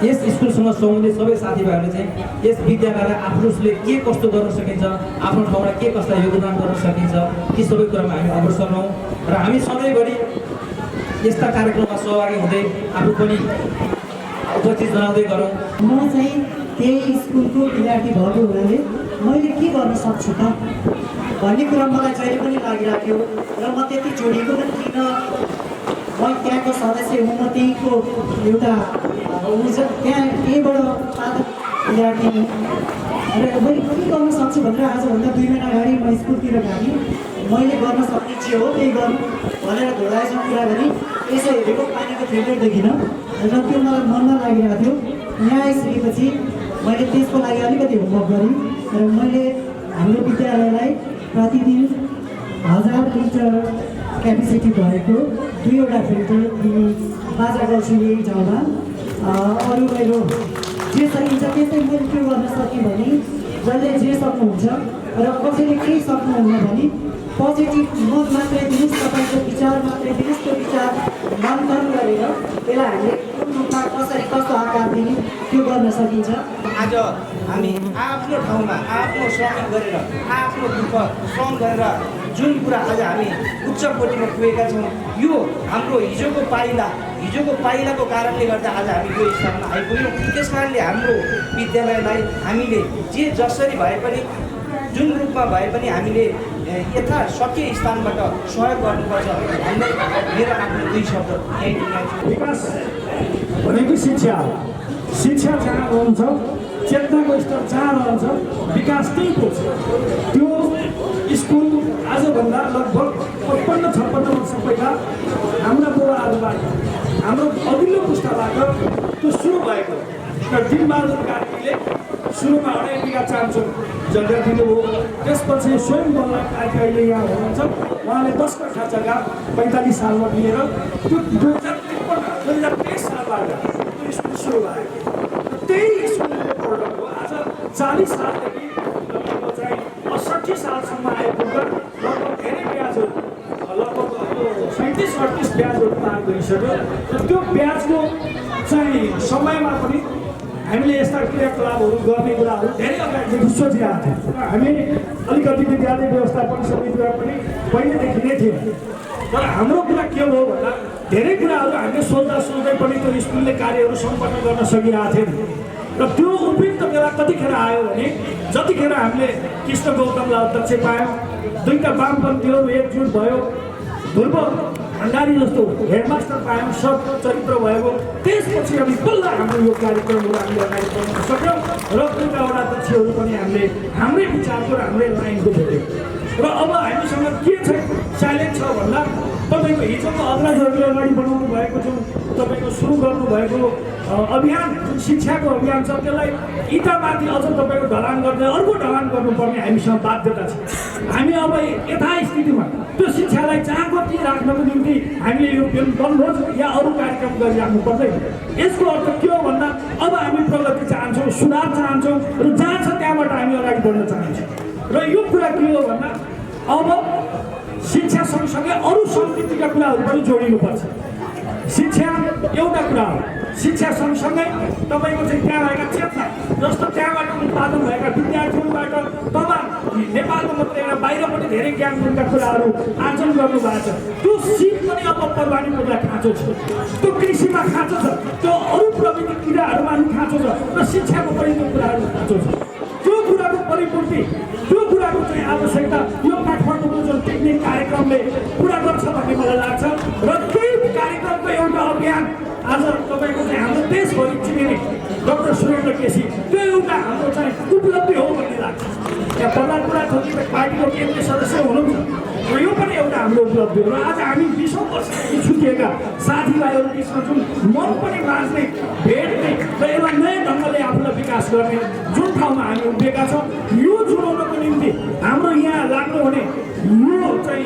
यस स्कुलसँग सम्बन्धित सबै साथीभाइहरूले चाहिँ यस विद्यालयलाई आफ्नोले के कस्तो गर्न सकिन्छ, आफ्नो ठाउँमा के कस्ता योगदान गर्न सकिन्छ, ती सबै कुरामा हामी अग्रसर रहौँ र हामी सधैँभरि यस्ता कार्यक्रममा सहभागी हुँदै आफू पनि उपस्थित जनाउँदै गरौँ। म चाहिँ त्यही स्कुलको विद्यार्थी भएको हुनाले मैले के गर्न सक्छु त भन्ने कुरा मलाई जहिले पनि लागिराख्यो र म त्यति जोडिएको पनि थिइनँ। म त्यहाँको सदस्य हुँ, म त्यहीँको एउटा त्यहाँबाट विद्यार्थी र मैले के गर्न सक्छु भनेर आजभन्दा 2 महिना अगाडि म स्कुलतिर गएँ। मैले गर्न सक्ने जे हो त्यही गर्नु भनेर धोलासँग कुरा गरेँ। यसो हेरेको पानीको फिल्टर देखिनँ र त्यो मलाई मनमा लागिरहेको थियो। यहाँ आइसकेपछि मैले त्यसको लागि अलिकति होमवर्क गरेँ र मैले हाम्रो विद्यालयलाई प्रतिदिन 1000 लिटर क्यापेसिटी भएको 2वटा फिल्टर बाजा गर्छु यही ठाउँमा। अरू मेरो जे सकिन्छ त्यस्तै मैले के गर्न सकेँ भने जसले जे सक्नुहुन्छ र कसैले केही सक्नुहुन्न भने पोजिटिभ मत मात्रै दिनुहोस्, तपाईँको विचार मात्रै दिनुहोस्। त्यो विचार मन्थन गरेर त्यसलाई हामीले कुन रूपमा कसरी कस्तो आकार दिने त्यो गर्न सकिन्छ। आज हामी आफ्नो ठाउँमा आफ्नो श्रम गरेर आफ्नो दुःख श्रम गरेर जुन कुरा आज हामी उच्च कोटिमा पुगेका छौँ, यो हाम्रो हिजोको पाइलाको कारणले गर्दा आज हामी यो स्थानमा आइपुग्यौँ। त्यस कारणले हाम्रो विद्यालयलाई हामीले जे जसरी भए पनि जुन रूपमा भए पनि हामीले यथा सकिए स्थानबाट सहयोग गर्नुपर्छ भन्दै मेरो आफ्नो 2 शब्द यही टुङ्ग्याउँछु। विकास भनेको शिक्षा जहाँ रहन्छ, चेतनाको स्तर जहाँ रहन्छ, विकास त्यही पुग्छ। त्यो स्कुल आजभन्दा लगभग 55-56 वर्ष पहिला हाम्रा बुबाहरूबाट हाम्रो अघिल्लो पुस्ताबाट त्यो सुरु भएको र दिनबहादुर कार्कीले सुरुमा 2.5 बिघा चान्चो जग्गा दिनुभयो। त्यसपछि स्वयं बल्ल कार्की अहिले यहाँ हुनुहुन्छ, उहाँले 10 कट्ठा जग्गा 45 सालमा दिएर त्यो 2023 सालबाट त्यो स्कुल सुरु भएको। त्यही स्कुलको प्रोडक्ट हो। आज 40 सालदेखि तपाईँको चाहिँ 68 सालसम्म आइपुग्दा लगभग धेरै ब्याजहरू लगभग 37-38 ब्याजहरू पार गरिसक्यो। र त्यो ब्याजको चाहिँ समयमा पनि हामीले यस्ता क्रियाकलापहरू गर्ने कुराहरू धेरै अगाडिदेखि सोचिरहेको थियौँ। र हामी अलिकति विद्यालय व्यवस्थापन समितिमा पनि पहिलेदेखि नै थियौँ। तर हाम्रो कुरा के हो भन्दा धेरै कुराहरू हामीले सोच्दै पनि त्यो स्कुलले कार्यहरू सम्पन्न गर्न सकिरहेको थिएन। र त्यो उपयुक्त बेला कतिखेर आयो भने जतिखेर हामीले कृष्ण गौतमलाई अध्यक्ष पायौँ, 2टा वामपन्थीहरू एकजुट भयो, ध्रुव भण्डारी जस्तो हेडमास्टर पायौँ, सब चरित्र भएको। त्यसपछि हामी बल्ल हाम्रो यो कार्यक्रमहरू हामीले अगाडि बढाउन सक्यौँ र 2टा वडा अध्यक्षहरू पनि हामीले हाम्रै विचारको र हाम्रै लाइनको भेट्यौँ। र अब हामीसँग के छ च्यालेन्ज छ भन्दा तपाईँको हिजोको अग्रजहरूले अगाडि बढाउनु भएको छ, तपाईँको सुरु गर्नुभएको अभियान जुन शिक्षाको अभियान छ त्यसलाई इटामाथि अझ तपाईँको ढलान गर्दै अर्को ढलान गर्नुपर्ने हामीसँग बाध्यता छ। हामी अब यथास्थितिमा त्यो शिक्षालाई जहाँको त्यहीँ राख्नको निम्ति हामीले यो वनभोज या अरू कार्यक्रम गरिराख्नु पर्दैन। यसको अर्थ के हो भन्दा अब हामी प्रगति चाहन्छौँ, सुधार चाहन्छौँ र जहाँ छ त्यहाँबाट हामी अगाडि बढ्न चाहन्छौँ। र यो कुरा के हो भन्दा अब शिक्षा सँगसँगै अरू संस्कृतिका कुराहरू पनि जोडिनुपर्छ। शिक्षा एउटा कुरा हो, शिक्षा सँगसँगै तपाईँको चाहिँ त्यहाँ भएका चेतना जस्तो त्यहाँबाट उत्पादन भएका विद्यार्थीहरूबाट तमाम नेपालको मात्रै होइन बाहिर पनि धेरै ज्ञानका कुराहरू आर्जन गर्नुभएको छ। त्यो सिप पनि अब पर्वाणीलाई खाँचो छ, त्यो कृषिमा खाँचो छ, त्यो अरू प्रविधि क्रियाहरूमा पनि खाँचो छ र शिक्षाको पनि त्यो कुराहरू खाँचो छ। त्यो कुराको परिपूर्ति, त्यो कुराको चाहिँ आवश्यकता यो काठमाडौँको जुन पिकनिक कार्यक्रमले पुरा गर्छ भन्ने मलाई लाग्छ। र त्यही कार्यक्रमको एउटा अभियान आज तपाईँको चाहिँ हाम्रो देशभरि चिनिने डाक्टर सुरेन्द्र केसी त्यो एउटा हाम्रो चाहिँ उपलब्धि हो भन्ने लाग्छ। यहाँ बल्लापुरा पार्टीको केन्द्रीय सदस्य हुनुहुन्छ र यो पनि एउटा हाम्रो उपलब्धि हो। र आज हामी 20औं वर्षदेखि छुटिएका साथीभाइहरू बिचमा जुन मन पनि बाँच्ने भेट्ने र यसलाई नयाँ ढङ्गले आफूलाई विकास गर्ने जुन ठाउँमा हामी उभिएका छौँ, यो जोडाउनको निम्ति हाम्रो यहाँ लाग्नु भने यो चाहिँ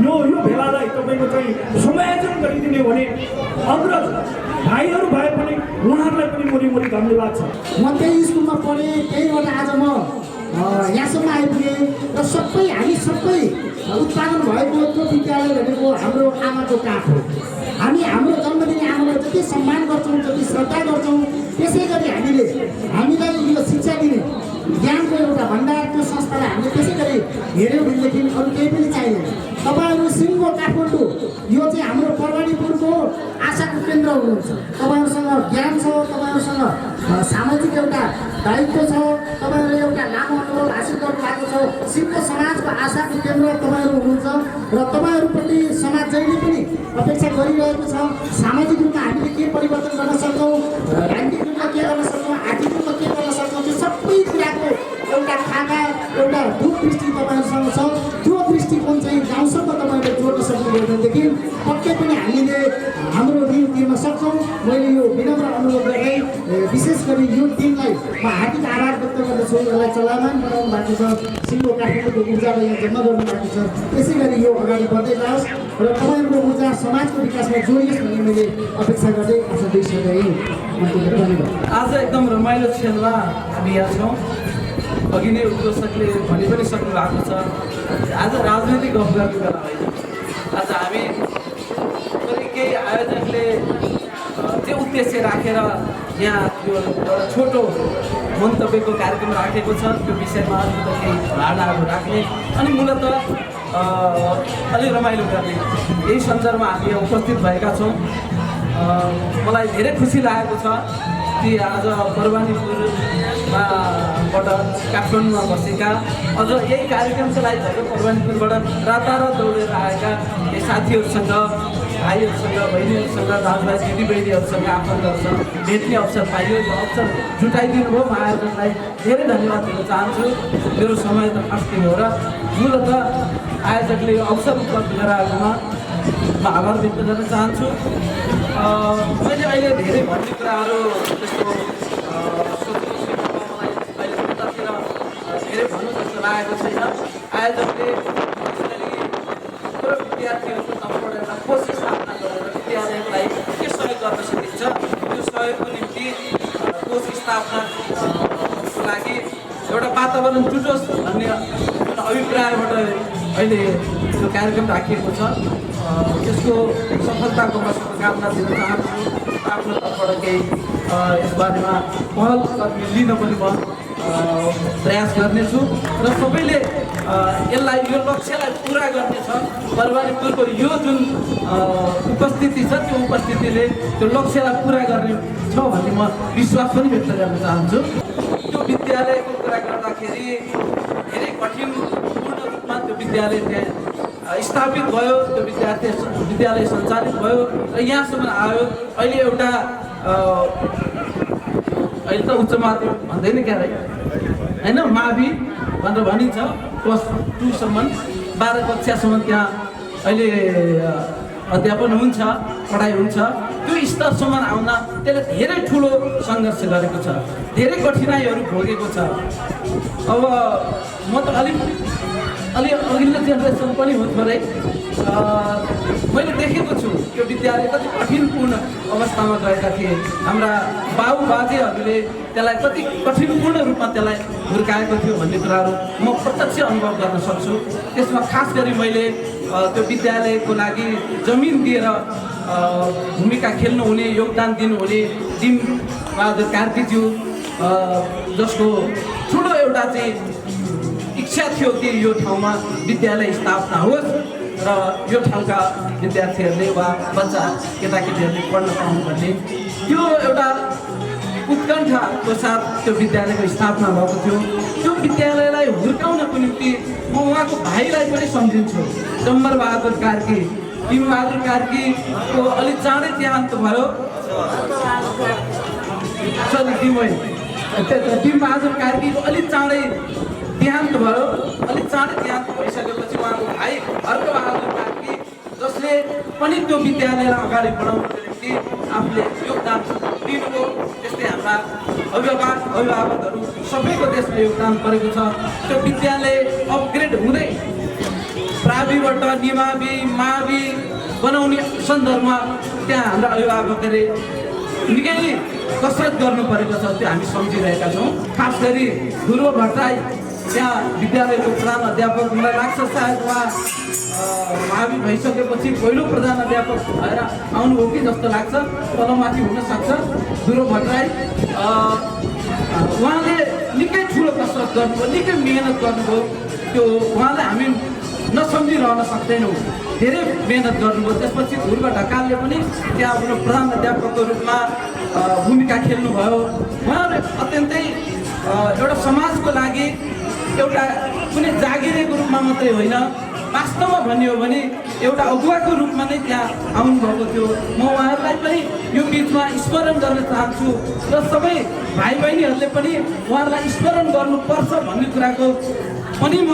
यो भेलालाई तपाईँको चाहिँ समायोजन गरिदिने भने अग्रज भाइहरू भए पनि उहाँहरूलाई पनि मुरी धन्यवाद छ। म त्यही स्कुलमा पढेँ, त्यहीबाट आज म यहाँसम्म आइपुगेँ र हामी सबै उत्पादन भएको त्यो विद्यालय भनेको हाम्रो आमाको काख हो। हामी हाम्रो जन्मदिने आमालाई जति सम्मान गर्छौँ, जति श्रद्धा गर्छौँ, त्यसै गरी हामीलाई यो शिक्षा दिने ज्ञानको एउटा भण्डार त्यो संस्थालाई हामीले त्यसै गरी हेऱ्यौँ भनेदेखि अरू केही पनि चाहिँदैन। तपाईँहरू सिङ्गो काठमाडौँ यो चाहिँ हाम्रो पर्वाणीपुरको आशाको केन्द्र हुनुहुन्छ। तपाईँहरूसँग ज्ञान छ, तपाईँहरूसँग सामाजिक एउटा दायित्व छ, तपाईँहरूले एउटा लामो अनुभव हासिल गर्नुभएको छ। सिङ्गो समाजको आशाको केन्द्र तपाईँहरू हुनुहुन्छ र तपाईँहरूप्रति समाज जहिले पनि अपेक्षा गरिरहेको छ। सामाजिक रूपमा हामीले के परिवर्तन गर्न सक्छौँ, राजनीतिक रूपमा के गर्न सक्छौँ, आर्थिक रूपमा के गर्न सक्छौँ, त्यो विशेष गरी यो टिमलाई म हार्दिक आभार व्यक्त गर्दछु। यसलाई चलायमान बनाउनु भएको छ, सिङ्गो काठमाडौँको ऊर्जालाई यहाँ जम्मा गर्नुभएको छ। त्यसै गरी यो अगाडि बढ्दै जाओस् र तपाईँहरूको ऊर्जा समाजको विकासमा जोडियोस् भन्ने मैले अपेक्षा गर्दै आफ्नो 2 शब्द धन्यवाद। आज एकदम रमाइलो क्षणमा हामी यहाँ छौँ। अघि नै उद्घोषकले भनि पनि सक्नु भएको छ, आज राजनैतिक गफ गर्ने बेला होइन। आज हामी केही आयोजकले त्यो उद्देश्य राखेर यहाँ यो एउटा छोटो मन्तव्यको कार्यक्रम राखेको छ। त्यो विषयमा अलिकति केही धारणाहरू राख्ने अनि मूलत अलि रमाइलो गर्ने यही सन्दर्भमा हामी यहाँ उपस्थित भएका छौँ। मलाई धेरै खुसी लागेको छ कि आज परवानीपुरबाट काठमाडौँमा बसेका अझ यही कार्यक्रमको लागि भएको परवानीपुरबाट रातारात दौडेर आएका यी साथीहरूसँग, भाइहरूसँग, बहिनीहरूसँग, दाजुभाइ दिदीबहिनीहरूसँग, आफन्तहरूसँग भेट्ने अवसर पाइयो। यो अवसर जुटाइदिनु भयो। म आयोजकलाई धेरै धन्यवाद दिन चाहन्छु। मेरो समय त फास्टिङ हो र मूलत आयोजकले यो अवसर उपलब्ध गराएकोमा म आभार व्यक्त गर्न चाहन्छु। मैले अहिले धेरै भन्ने कुराहरू त्यस्तो मलाई अहिले उतातिर धेरै भन्नु जस्तो लागेको छैन। आयोजकले पुरो विद्यार्थीहरूको तर्फबाट एउटा कोष स्थापना गरेर विद्यालयलाई के सहयोग गर्न सकिन्छ त्यो सहयोगको निम्ति कोष स्थापनाको लागि एउटा वातावरण जुटोस् भन्ने अभिप्रायबाट अहिले यो कार्यक्रम राखिएको छ। यसको सफलताको म शुभकामना दिन चाहन्छु। आफ्नो तर्फबाट केही यसबारेमा पहल कदमी लिन पनि म प्रयास गर्नेछु र सबैले यसलाई यो लक्ष्यलाई पुरा गर्नेछ। परवानीपुरको यो जुन उपस्थिति छ त्यो उपस्थितिले त्यो लक्ष्यलाई पुरा गर्ने छ भन्ने म विश्वास पनि व्यक्त गर्न चाहन्छु। त्यो विद्यालयको कुरा गर्दाखेरि धेरै कठिनपूर्ण रूपमा त्यो विद्यालय त्यहाँ स्थापित भयो, त्यो विद्यालय सञ्चालित भयो र यहाँसम्म आयो। अहिले एउटा अहिले त उच्च माध्यमिक भन्दैन क्या होइन, मावि भनेर भनिन्छ। क्लास 2 सम्म 12 कक्षासम्म त्यहाँ अहिले अध्यापन हुन्छ, पढाइ हुन्छ। त्यो स्तरसम्म आउन त्यसले धेरै ठुलो सङ्घर्ष गरेको छ, धेरै कठिनाइहरू भोगेको छ। अब म त अलि अघिल्लो जेनेरेसन पनि हो थोरै। मैले देखेको छु त्यो विद्यालय कति कठिनपूर्ण अवस्थामा गएका थिए। हाम्रा बाबु बाजेहरूले त्यसलाई कति कठिनपूर्ण रूपमा त्यसलाई हुर्काएको थियो भन्ने कुराहरू म प्रत्यक्ष अनुभव गर्न सक्छु। त्यसमा खास गरी मैले त्यो विद्यालयको लागि जमिन दिएर भूमिका खेल्नुहुने, योगदान दिनुहुने डिम बहादुर कार्कीज्यू, जसको ठुलो एउटा चाहिँ इच्छा थियो कि यो ठाउँमा विद्यालय स्थापना होस् र यो ठाउँका विद्यार्थीहरूले वा बच्चा केटाकेटीहरूले पढ्न पाउनु भन्ने त्यो एउटा उत्कण्ठाको साथ त्यो विद्यालयको स्थापना भएको थियो। त्यो विद्यालयलाई हुर्काउनको निम्ति म उहाँको भाइलाई पनि सम्झिन्छु, डम्बर बहादुर कार्की। टिम बहादुर कार्कीको अलिक चाँडै देहान्त भयो। टिम बहादुर कार्कीको अलिक चाँडै देहान्त भयो। अलिक चाँडै देहान्त भइसकेपछि उहाँको भाइ हर्क बहादुर कार्की, जसले पनि त्यो विद्यालयलाई अगाडि बढाउनको निम्ति आफूले योगदान दिनुभयो। त्यस्तै हाम्रा अभिभावकहरू सबैको देशमा योगदान परेको छ। त्यो विद्यालय अपग्रेड हुँदै प्राविबाट निमावि मावि बनाउने सन्दर्भमा त्यहाँ हाम्रा अभिभावकहरूले निकै कसरत गर्नु परेको छ, त्यो हामी सम्झिरहेका छौँ। खास गरी ध्रुव भट्टराई त्यहाँ विद्यालयको प्रधान अध्यापक, मलाई लाग्छ सायद उहाँ मावि भइसकेपछि पहिलो प्रधान अध्यापक भएर आउनुभयो कि जस्तो लाग्छ, तलमाथि हुनसक्छ। ध्रुव भट्टराई उहाँले निकै ठुलो कसरत गर्नुभयो, निकै मिहिनेत गर्नुभयो। त्यो उहाँलाई हामी नसम्झिरहन सक्दैनौँ, धेरै मिहिनेत गर्नुभयो। त्यसपछि ध्रुव ढकालले पनि त्यहाँ आफ्नो प्रधान अध्यापकको रूपमा भूमिका खेल्नुभयो। उहाँले अत्यन्तै एउटा समाजको लागि एउटा कुनै जागिरेको रूपमा मात्रै होइन, वास्तवमा भन्यो भने एउटा अगुवाको रूपमा नै त्यहाँ आउनुभएको थियो। म उहाँहरूलाई पनि यो बिचमा स्मरण गर्न चाहन्छु र सबै भाइ बहिनीहरूले पनि उहाँहरूलाई स्मरण गर्नुपर्छ भन्ने कुराको पनि म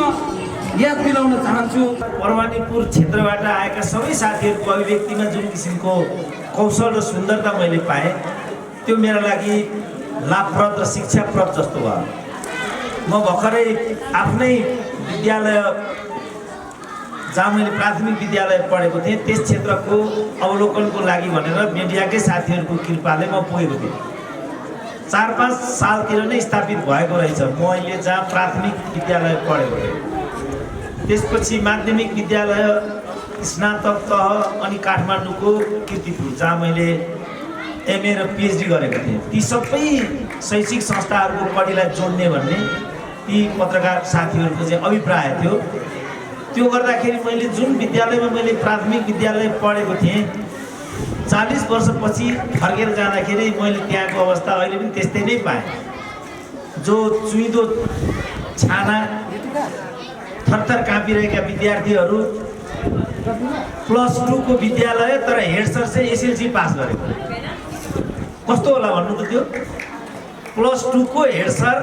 याद दिलाउन चाहन्छु। परवानीपुर क्षेत्रबाट आएका सबै साथीहरूको अभिव्यक्तिमा जुन किसिमको कौशल र सुन्दरता मैले पाएँ, त्यो मेरो लागि लाभप्रद र शिक्षाप्रद जस्तो भयो। म भर्खरै आफ्नै विद्यालय जहाँ मैले प्राथमिक विद्यालय पढेको थिएँ त्यस क्षेत्रको अवलोकनको लागि भनेर मिडियाकै साथीहरूको कृपाले म पुगेको थिएँ। 4-5 सालतिर नै स्थापित भएको रहेछ म अहिले जहाँ प्राथमिक विद्यालय पढेको थिएँ। त्यसपछि माध्यमिक विद्यालय स्नातक तह अनि काठमाडौँको कीर्तिपुर जहाँ मैले एमए र पिएचडी गरेको थिएँ। ती सबै शैक्षिक संस्थाहरूको कडीलाई जोड्ने भन्ने ती पत्रकार साथीहरूको चाहिँ अभिप्राय थियो। त्यो गर्दाखेरि मैले जुन विद्यालयमा मैले प्राथमिक विद्यालय पढेको थिएँ 40 वर्षपछि फर्केर जाँदाखेरि मैले त्यहाँको अवस्था अहिले पनि त्यस्तै नै पाएँ। जो चुइदो छाना थरथर काँपिरहेका विद्यार्थीहरू +2 को विद्यालय तर हेड सर चाहिँ एसएलसी पास गरेको। कस्तो होला भन्नु त त्यो +2 को हेड सर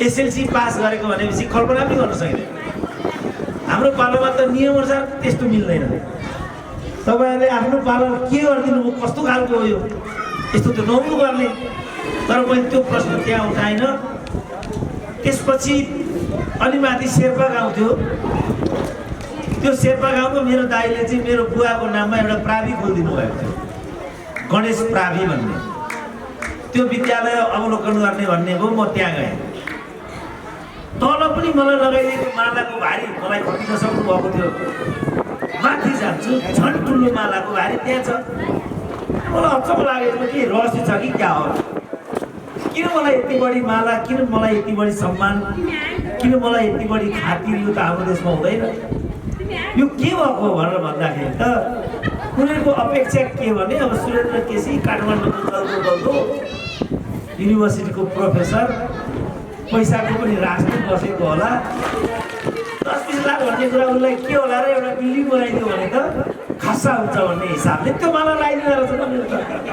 एसएलसी पास गरेको भनेपछि कल्पना पनि गर्न सकिँदैन। हाम्रो पालोमा त नियमअनुसार त्यस्तो मिल्दैन। तपाईँहरूले आफ्नो पालो के गरिदिनु भयो, कस्तो खालको हो यो, यस्तो त नहुनु पर्ने। तर मैले त्यो प्रश्न त्यहाँ उठाइन। त्यसपछि अलि माथि शेर्पा गाउँ थियो। त्यो शेर्पा गाउँको मेरो दाइले चाहिँ मेरो बुवाको नाममा एउटा प्रावि खोलिदिनु भएको थियो, गणेश प्रावि भन्ने। त्यो विद्यालय अवलोकन गर्ने भन्ने भयो। म त्यहाँ गएँ। तल पनि मलाई लगाइदिएको मालाको भारी मलाई खटिन सक्नु भएको थियो। माथि जान्छु झन् ठुलो मालाको भारी त्यहाँ छ। मलाई अचम्म लागेको के रहस्य छ कि क्या हो, किन मलाई यति बढी माला, किन मलाई यति बढी सम्मान, किन मलाई यति बढी खातिर, यो त हाम्रो देशमा हुँदैन। यो के भएको भनेर भन्दाखेरि त उनीहरूको अपेक्षा के भने अब सुरेन्द्र केसी काठमाडौँको जल्दो युनिभर्सिटीको प्रोफेसर, पैसाको पनि राष्ट्र बसेको होला, 10-20 लाख भन्ने कुरा उसलाई के होला र एउटा बिल्डिङ बनाइदियो भने त खासा हुन्छ भन्ने हिसाबले त्यो मलाई लगाइदिँदो रहेछ त मेरो सरकारले।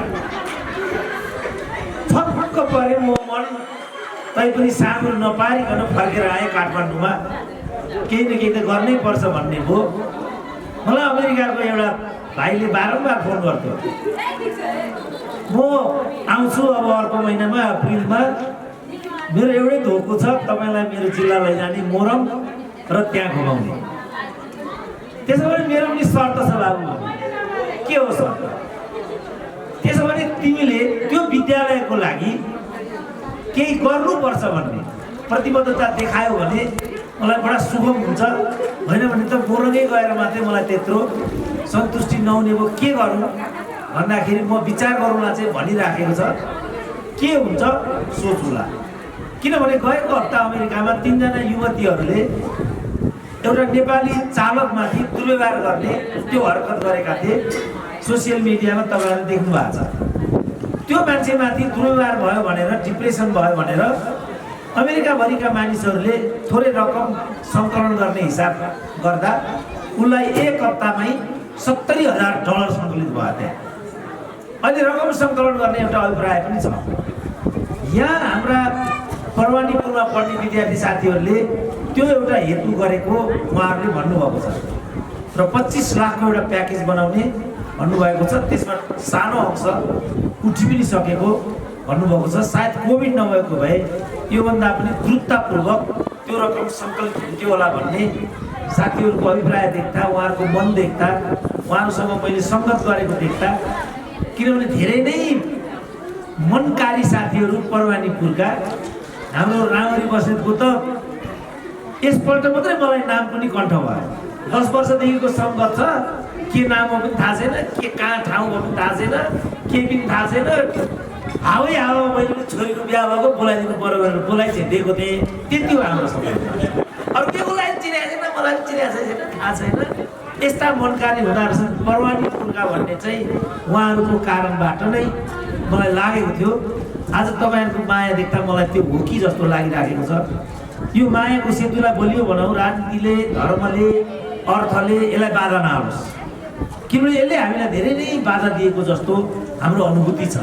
छटपटक परे म मन तैपनि सानो नपारिकन फर्केर आएँ काठमाडौँमा। केही न केही त गर्नै पर्छ भन्ने भयो। मलाई अमेरिकाको एउटा भाइले बारम्बार फोन गर्थ्यो, म आउँछु अब अर्को महिनामा अप्रिलमा, मेरो एउटै धोको छ तपाईँलाई मेरो जिल्ला लैजाने मोरङ र त्यहाँ घुमाउने। त्यसो भने मेरो पनि शर्त छ बाबु। के हो शर्त? त्यसो भने तिमीले त्यो विद्यालयको लागि केही गर्नुपर्छ भन्ने प्रतिबद्धता देखायो भने मलाई बडा सुगम हुन्छ। होइन भने त मोरङै गएर मात्रै मलाई त्यत्रो सन्तुष्टि नहुने भयो। के गरौँ भन्दाखेरि म विचार गरौँला चाहिँ भनिराखेको छ। के हुन्छ सोचौँला। किनभने गएको हप्ता अमेरिकामा 3 जना युवतीहरूले एउटा नेपाली चालकमाथि दुर्व्यवहार गर्ने त्यो हरकत गरेका थिए। सोसियल मिडियामा तपाईँहरूले देख्नु भएको छ। त्यो मान्छेमाथि दुर्व्यवहार भयो भनेर, डिप्रेसन भयो भनेर अमेरिकाभरिका मानिसहरूले थोरै रकम सङ्कलन गर्ने हिसाब गर्दा उसलाई 1 हप्तामै $70,000 सङ्कलित भयो त्यहाँ। अहिले रकम सङ्कलन गर्ने एउटा अभिप्राय पनि छ। यहाँ हाम्रा परवानीपुरमा पढ्ने विद्यार्थी साथीहरूले त्यो एउटा हेतु गरेको उहाँहरूले भन्नुभएको छ र 25 लाखको एउटा प्याकेज बनाउने भन्नुभएको छ। त्यसमा सानो अंश उठि पनि सकेको भन्नुभएको छ। सायद कोभिड नभएको भए योभन्दा पनि द्रुततापूर्वक त्यो रकम सङ्कलित हुन्थ्यो होला भन्ने साथीहरूको अभिप्राय देख्दा, उहाँहरूको मन देख्दा, उहाँहरूसँग मैले सङ्गत गरेको देख्दा, किनभने धेरै नै मनकारी साथीहरू परवानीपुरका हाम्रो रामरी बस्नेतको त यसपल्ट मात्रै मलाई नाम पनि कण्ठ भयो। 10 वर्षदेखिको सङ्गत छ। के नाम हो पनि थाहा छैन, के कहाँ ठाउँ हो पनि थाहा छैन, के पनि थाहा छैन। हावै हावा मैले छोरीको बिहा भएको बोलाइदिनु पर्यो भनेर बोलाइ दिएको थिएँ। त्यति हो हाम्रो सबै। अरू के उसलाई चिनेको छैन, मलाई चिनेको छैन, थाहा छैन। यस्ता मनकारी हुँदो रहेछन् परवानीपुरका भन्ने चाहिँ उहाँहरूको कारणबाट नै मलाई लागेको थियो। आज तपाईँहरूको माया देख्दा मलाई त्यो हो कि जस्तो लागिराखेको छ। यो मायाको सेतुलाई बलियो बनाऊ, राजनीतिले, धर्मले, अर्थले यसलाई बाधा नहालोस्। किनभने यसले हामीलाई धेरै नै बाधा दिएको जस्तो हाम्रो अनुभूति छ।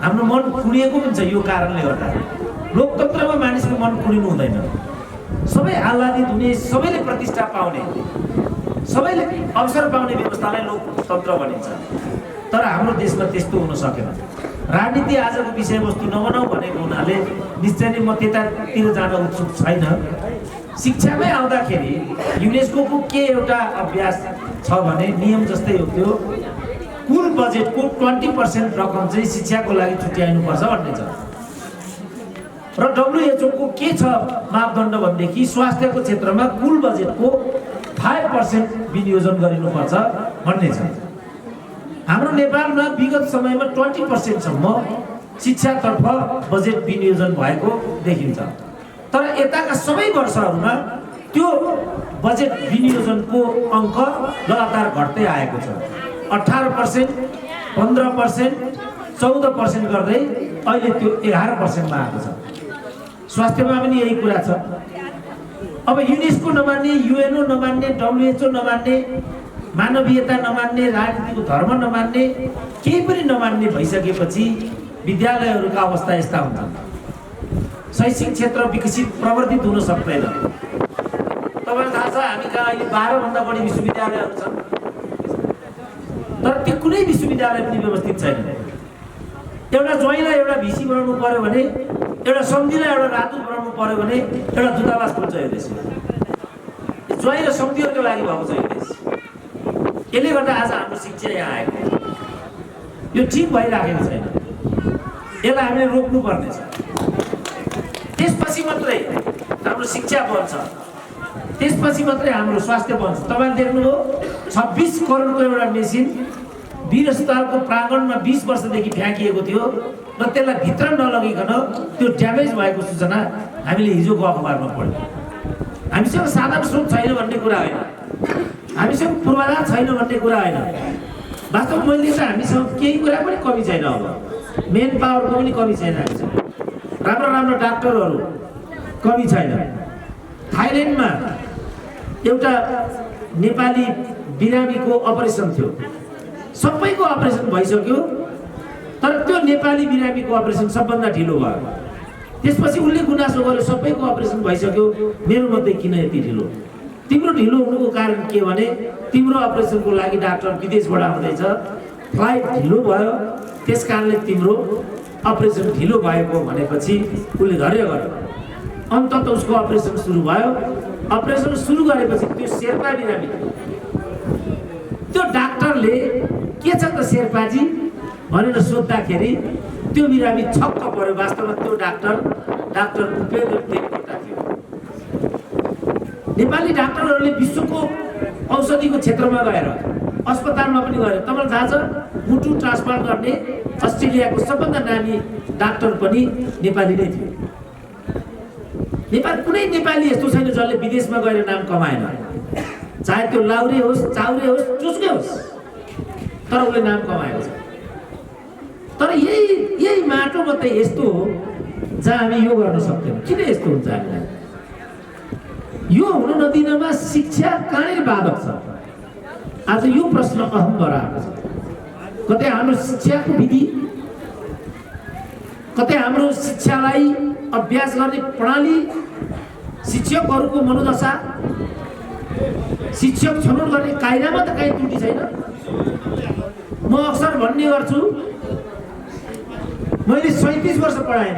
हाम्रो मन कुडिएको पनि छ यो कारणले गर्दा। लोकतन्त्रमा मानिसको मन कुडिनु हुँदैन। सबै आह्लादित हुने, सबैले प्रतिष्ठा पाउने, सबैले अवसर पाउने व्यवस्थालाई लोकतन्त्र भनिन्छ। तर हाम्रो देशमा त्यस्तो हुन सकेन। राजनीति आजको विषयवस्तु नबनाऊ भनेको हुनाले निश्चय नै म त्यतातिर जान उत्सुक छैन। शिक्षामै आउँदाखेरि युनेस्कोको के एउटा अभ्यास छ भने नियम जस्तै हो त्यो कुल बजेटको 20% रकम चाहिँ शिक्षाको लागि छुट्याइनुपर्छ भन्ने छ र WHO को के छ मापदण्ड भनेदेखि स्वास्थ्यको क्षेत्रमा कुल बजेटको 5% विनियोजन गरिनुपर्छ भन्ने छ। हाम्रो नेपालमा विगत समयमा 20% सम्म शिक्षातर्फ बजेट विनियोजन भएको देखिन्छ तर यताका सबै वर्षहरूमा त्यो बजेट विनियोजनको अङ्क लगातार घट्दै आएको छ। 18%, 15%, 14% गर्दै अहिले त्यो 11% मा आएको छ। स्वास्थ्यमा पनि यही कुरा छ। अब युनेस्को नमान्ने, युएनओ नमान्ने, WHO नमान्ने, मानवीयता नमान्ने, राजनीतिको धर्म नमान्ने, केही पनि नमान्ने भइसकेपछि विद्यालयहरूका अवस्था यस्ता हुन्छन्। शैक्षिक क्षेत्र विकसित प्रवर्धित हुन सक्दैन। तपाईलाई थाहा छ हामी कहाँ अहिले 12 भन्दा बढी विश्वविद्यालयहरू छन् तर त्यो कुनै विश्वविद्यालय पनि व्यवस्थित छैन। एउटा ज्वाइँलाई एउटा भिसी बनाउनु पर्यो भने, एउटा सम्झीलाई एउटा राजदूत बनाउनु पर्यो भने एउटा दूतावास खोज्छ यो देशमा। ज्वाइँ र सम्झीहरूको लागि भएको छ यो देश। यसले गर्दा आज हाम्रो शिक्षा यहाँ आएको यो ठिक भइराखेको छैन। यसलाई हामीले रोक्नु पर्नेछ। त्यसपछि मात्रै हाम्रो शिक्षा बन्छ, त्यसपछि मात्रै हाम्रो स्वास्थ्य बन्छ। तपाईँले देख्नुभयो 26 करोडको एउटा मेसिन वीर अस्पतालको प्राङ्गणमा 20 वर्षदेखि फ्याँकिएको थियो र त्यसलाई भित्र नलगिकन त्यो ड्यामेज भएको सूचना हामीले हिजोको अखबारमा पढ्यौँ। हामीसँग साधन स्रोत छैन भन्ने कुरा होइन, हामीसँग पूर्वाधार छैन भन्ने कुरा होइन। वास्तवमा मैले त हामीसँग केही कुरा पनि कमी छैन। अब मेन पावरको पनि कमी छैन हामीसँग। राम्रो राम्रो डाक्टरहरू कमी छैन। थाइल्यान्डमा एउटा नेपाली बिरामीको अपरेसन थियो, सबैको अपरेसन भइसक्यो तर त्यो नेपाली बिरामीको अपरेसन सबभन्दा ढिलो भयो। त्यसपछि उनले गुनासो गर्यो सबैको अपरेसन भइसक्यो, मेरो मात्रै किन यति ढिलो? तिम्रो ढिलो हुनुको कारण के भने तिम्रो अपरेसनको लागि डाक्टर विदेशबाट आउँदैछ, फ्लाइट ढिलो भयो, त्यस कारणले तिम्रो अपरेसन ढिलो भएको भनेपछि उसले धैर्य गर्यो। अन्ततः उसको अपरेसन सुरु भयो। अपरेसन सुरु गरेपछि त्यो शेर्पा बिरामी, त्यो डाक्टरले के छ त शेर्पाजी भनेर सोद्धाखेरि त्यो बिरामी छक्क पर्यो। वास्तवमा त्यो डाक्टर उपेन्द्र देवकोटा थियो। नेपाली डाक्टरहरूले विश्वको औषधिको क्षेत्रमा गएर अस्पतालमा पनि गएर, तपाईँलाई थाहा छ मुटु ट्रान्सप्लान्ट गर्ने अस्ट्रेलियाको सबभन्दा नामी डाक्टर पनि नेपाली नै थियो। नेपाल कुनै नेपाली यस्तो छैन जसले विदेशमा गएर नाम कमाएन, चाहे त्यो लाउरे होस्, चाउरे होस्, चुस्के होस्, तर उसले नाम कमाएको छ। तर यही माटो मात्रै यस्तो हो जहाँ हामी यो गर्न सक्दैनौँ। किन यस्तो हुन्छ हामीलाई? यो हुन नदिनमा शिक्षा कहाँनिर बाधक छ? आज यो प्रश्न अहम भएर आएको छ। कतै हाम्रो शिक्षाको विधि, कतै हाम्रो शिक्षालाई अभ्यास गर्ने प्रणाली, शिक्षकहरूको मनोदशा, शिक्षक छनौट गर्ने कायदामा त कहीँ त्रुटि छैन। म अक्सर भन्ने गर्छु, मैले 37 वर्ष पढाएँ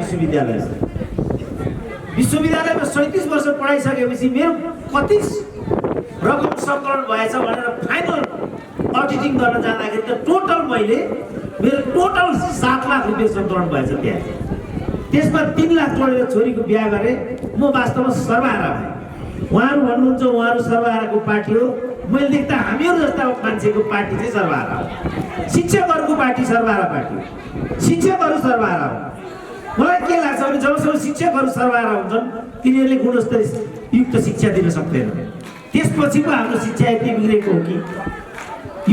विश्वविद्यालयमा 37 वर्ष पढाइसकेपछि मेरो कति रकम सङ्कलन भएछ भनेर फाइनल अडिटिङ गर्न जाँदाखेरि त टोटल मेरो 7 लाख रुपियाँ सङ्कलन भएछ त्यहाँ। त्यसमा 3 लाख जोडेर छोरीको बिहा गरेँ। म वास्तवमा सर्वहारा भएँ। उहाँहरू भन्नुहुन्छ उहाँहरू सर्वहाराको पार्टी हो, मैले देख्दा हामीहरू जस्ता मान्छेको पार्टी चाहिँ सर्वहारा हो। शिक्षकहरूको पार्टी सर्वहारा पार्टी हो, शिक्षकहरू सर्वहारा हो। मलाई के लाग्छ भने जबसम्म शिक्षकहरू सर्वहारा हुन्छन् तिनीहरूले गुणस्तर युक्त शिक्षा दिन सक्दैनन्। त्यसपछि पो हाम्रो शिक्षा यति बिग्रेको हो कि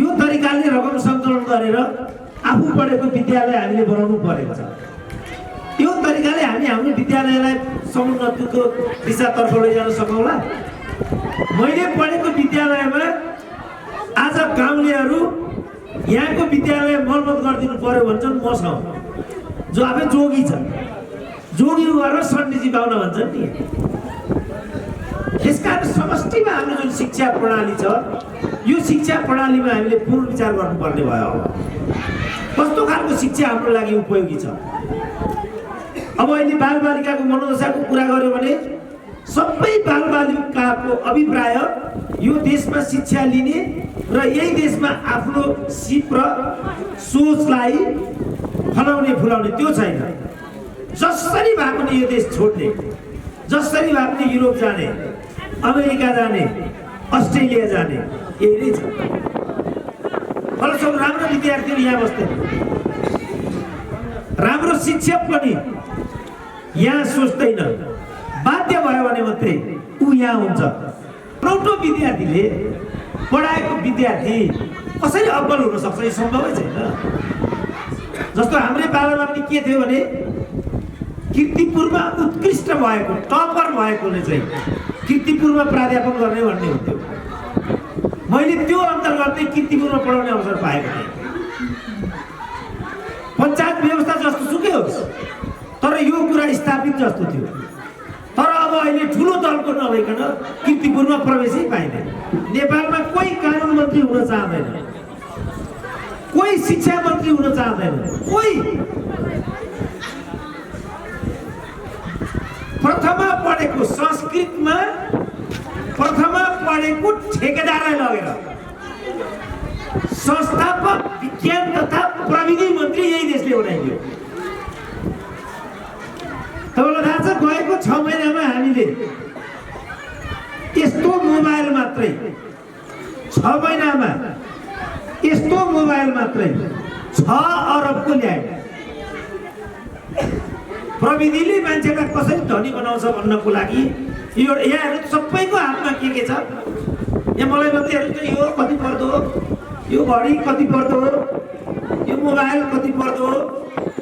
यो तरिकाले रकम सङ्कलन गरेर आफू पढेको विद्यालय हामीले बनाउनु परेको छ। यो तरिकाले हामी हाम्रो विद्यालयलाई समुन्नतिको दिशातर्फ लैजान सकौँला। मैले पढेको विद्यालयमा आज गाउँलेहरू यहाँको विद्यालय मर्मत गरिदिनु पर्यो भन्छन् मसँग, जो आफै जोगी छन्। जोगी गरेर सन्डीजी पाउन भन्छन् नि। त्यसकारण समष्टिमा हाम्रो जुन शिक्षा प्रणाली छ, यो शिक्षा प्रणालीमा हामीले पुनर्विचार गर्नुपर्ने भयो। कस्तो खालको शिक्षा हाम्रो लागि उपयोगी छ। अब अहिले बालबालिकाको मनोदशाको कुरा गर्यो भने सबै बालबालिकाको अभिप्राय यो देशमा शिक्षा लिने र यही देशमा आफ्नो सिप र सोचलाई फलाउने फुलाउने त्यो छैन। जसरी भए पनि यो देश छोड्ने, जसरी भए पनि युरोप जाने, अमेरिका जाने, अस्ट्रेलिया जाने, यही नै छ। फलस्वरूप राम्रो विद्यार्थीहरू यहाँ बस्दैन, राम्रो शिक्षक पनि यहाँ सोच्दैन, बाध्य भयो भने मात्रै ऊ यहाँ हुन्छ। एउटा विद्यार्थीले पढाएको विद्यार्थी कसरी अब्बल हुन सक्छ? यो सम्भवै छैन। जस्तो हाम्रै पालामा पनि के थियो भने कीर्तिपुरमा उत्कृष्ट भएको टपर भएकोले चाहिँ कीर्तिपुरमा प्राध्यापक गर्ने भन्ने हुन्थ्यो। मैले त्यो अन्तर्गत कीर्तिपुरमा पढाउने अवसर पाएको थिएँ। पञ्चायत व्यवस्था जस्तो सुकै होस्, तर यो कुरा स्थापित जस्तो थियो। तर अब अहिले ठुलो दलको नभइकन कीर्तिपुरमा प्रवेशै पाइँदैन। नेपालमा कोही कानुन मन्त्री हुन चाहँदैन, कोही शिक्षा मन्त्री हुन चाहँदैन, कोही प्रथमा पढेको संस्कृतमा प्रथमा पढेको ठेकेदारलाई लगेर संस्थापक विज्ञान तथा प्रविधि मन्त्री यही देशले बनाइदियो। तपाईँलाई थाहा छ गएको 6 महिनामा हामीले यस्तो मोबाइल मात्रै 6 महिनामा यस्तो मोबाइल मात्रै 6 अरबको ल्यायो। प्रविधिले मान्छेलाई कसरी धनी बनाउँछ भन्नको लागि यो यहाँ सबैको हातमा के छ? यहाँ मलाई मात्रै हेर्नु त यो कति पर्दो हो, यो घडी कति पर्दो हो, यो मोबाइल कति पर्दो हो,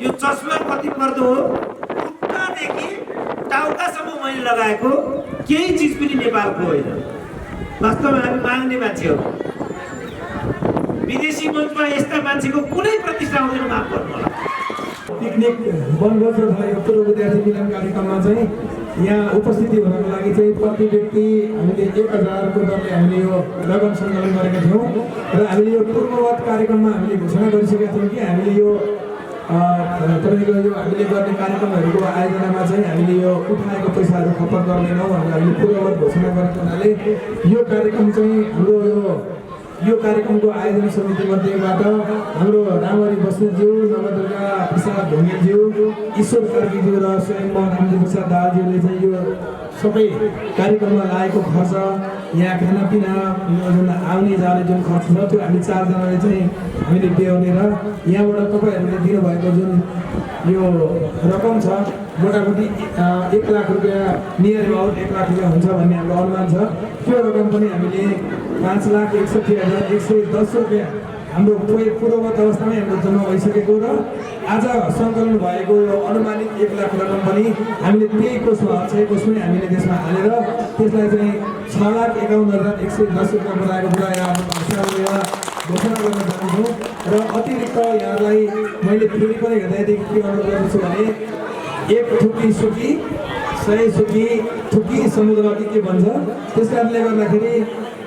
यो चस्मा कति पर्दो हो, खुट्टादेखि टाउकासम्म मैले लगाएको केही चिज पनि नेपालको होइन। वास्तवमा हामी माग्ने मान्छे हो। विदेशी मञ्चमा यस्ता मान्छेको कुनै प्रतिष्ठा हुँदैन, माफ गर्नु होला। पिकनिक वनभोज र भएको पूर्व विद्यार्थी मिलन कार्यक्रममा चाहिँ यहाँ उपस्थिति हुनको लागि चाहिँ प्रति व्यक्ति हामीले 1000 को दरले हामीले यो रकम सङ्कलन गरेका थियौँ र हामीले यो पूर्ववत कार्यक्रममा हामीले घोषणा गरिसकेका थियौँ कि हामीले यो तपाईँको यो हामीले गर्ने कार्यक्रमहरूको आयोजनामा चाहिँ हामीले यो उठाएको पैसाहरू खपत गर्दैनौँ भनेर हामीले पूर्ववत घोषणा गरेको हुनाले यो कार्यक्रम चाहिँ हाम्रो यो कार्यक्रमको आयोजना समितिमध्येबाट हाम्रो रामहरि बस्नेतज्यू, नवदुर्गा प्रसाद ढुङ्गेलज्यू, ईश्वर कार्कीज्यू र स्वयं रामजी प्रसाद दाहालज्यूले चाहिँ यो सबै कार्यक्रममा लागेको खर्च, यहाँ खानापिना यो जुन आउने जाने जुन खर्च छ त्यो हामी 4 जनाले चाहिँ हामीले बेहोर्ने र यहाँबाट तपाईँहरूले दिनुभएको जुन यो रकम छ मोटामोटी 1 लाख रुपियाँ नियर अबाउट 1 लाख रुपियाँ हुन्छ भन्ने हाम्रो अनुमान छ। त्यो रकम पनि हामीले 5,61,110 रुपियाँ हाम्रो पूर्ववत अवस्थामै हाम्रो जम्मा भइसकेको र आज सङ्कलन भएको यो अनुमानित 1 लाख रकम पनि हामीले त्यही कोषमा अक्षय कोषमै हामीले त्यसमा हालेर त्यसलाई चाहिँ 6,51,110 रुपियाँ बनाएको कुरा यहाँ घोषणा गर्न चाहन्छु। र अतिरिक्त यहाँलाई मैले फेरि पनि हेर्दादेखि के अनुरोध गर्छु भने 1 थुकी सुकी 100 सुकी थुकी समुद्र के भन्छ। त्यस कारणले गर्दाखेरि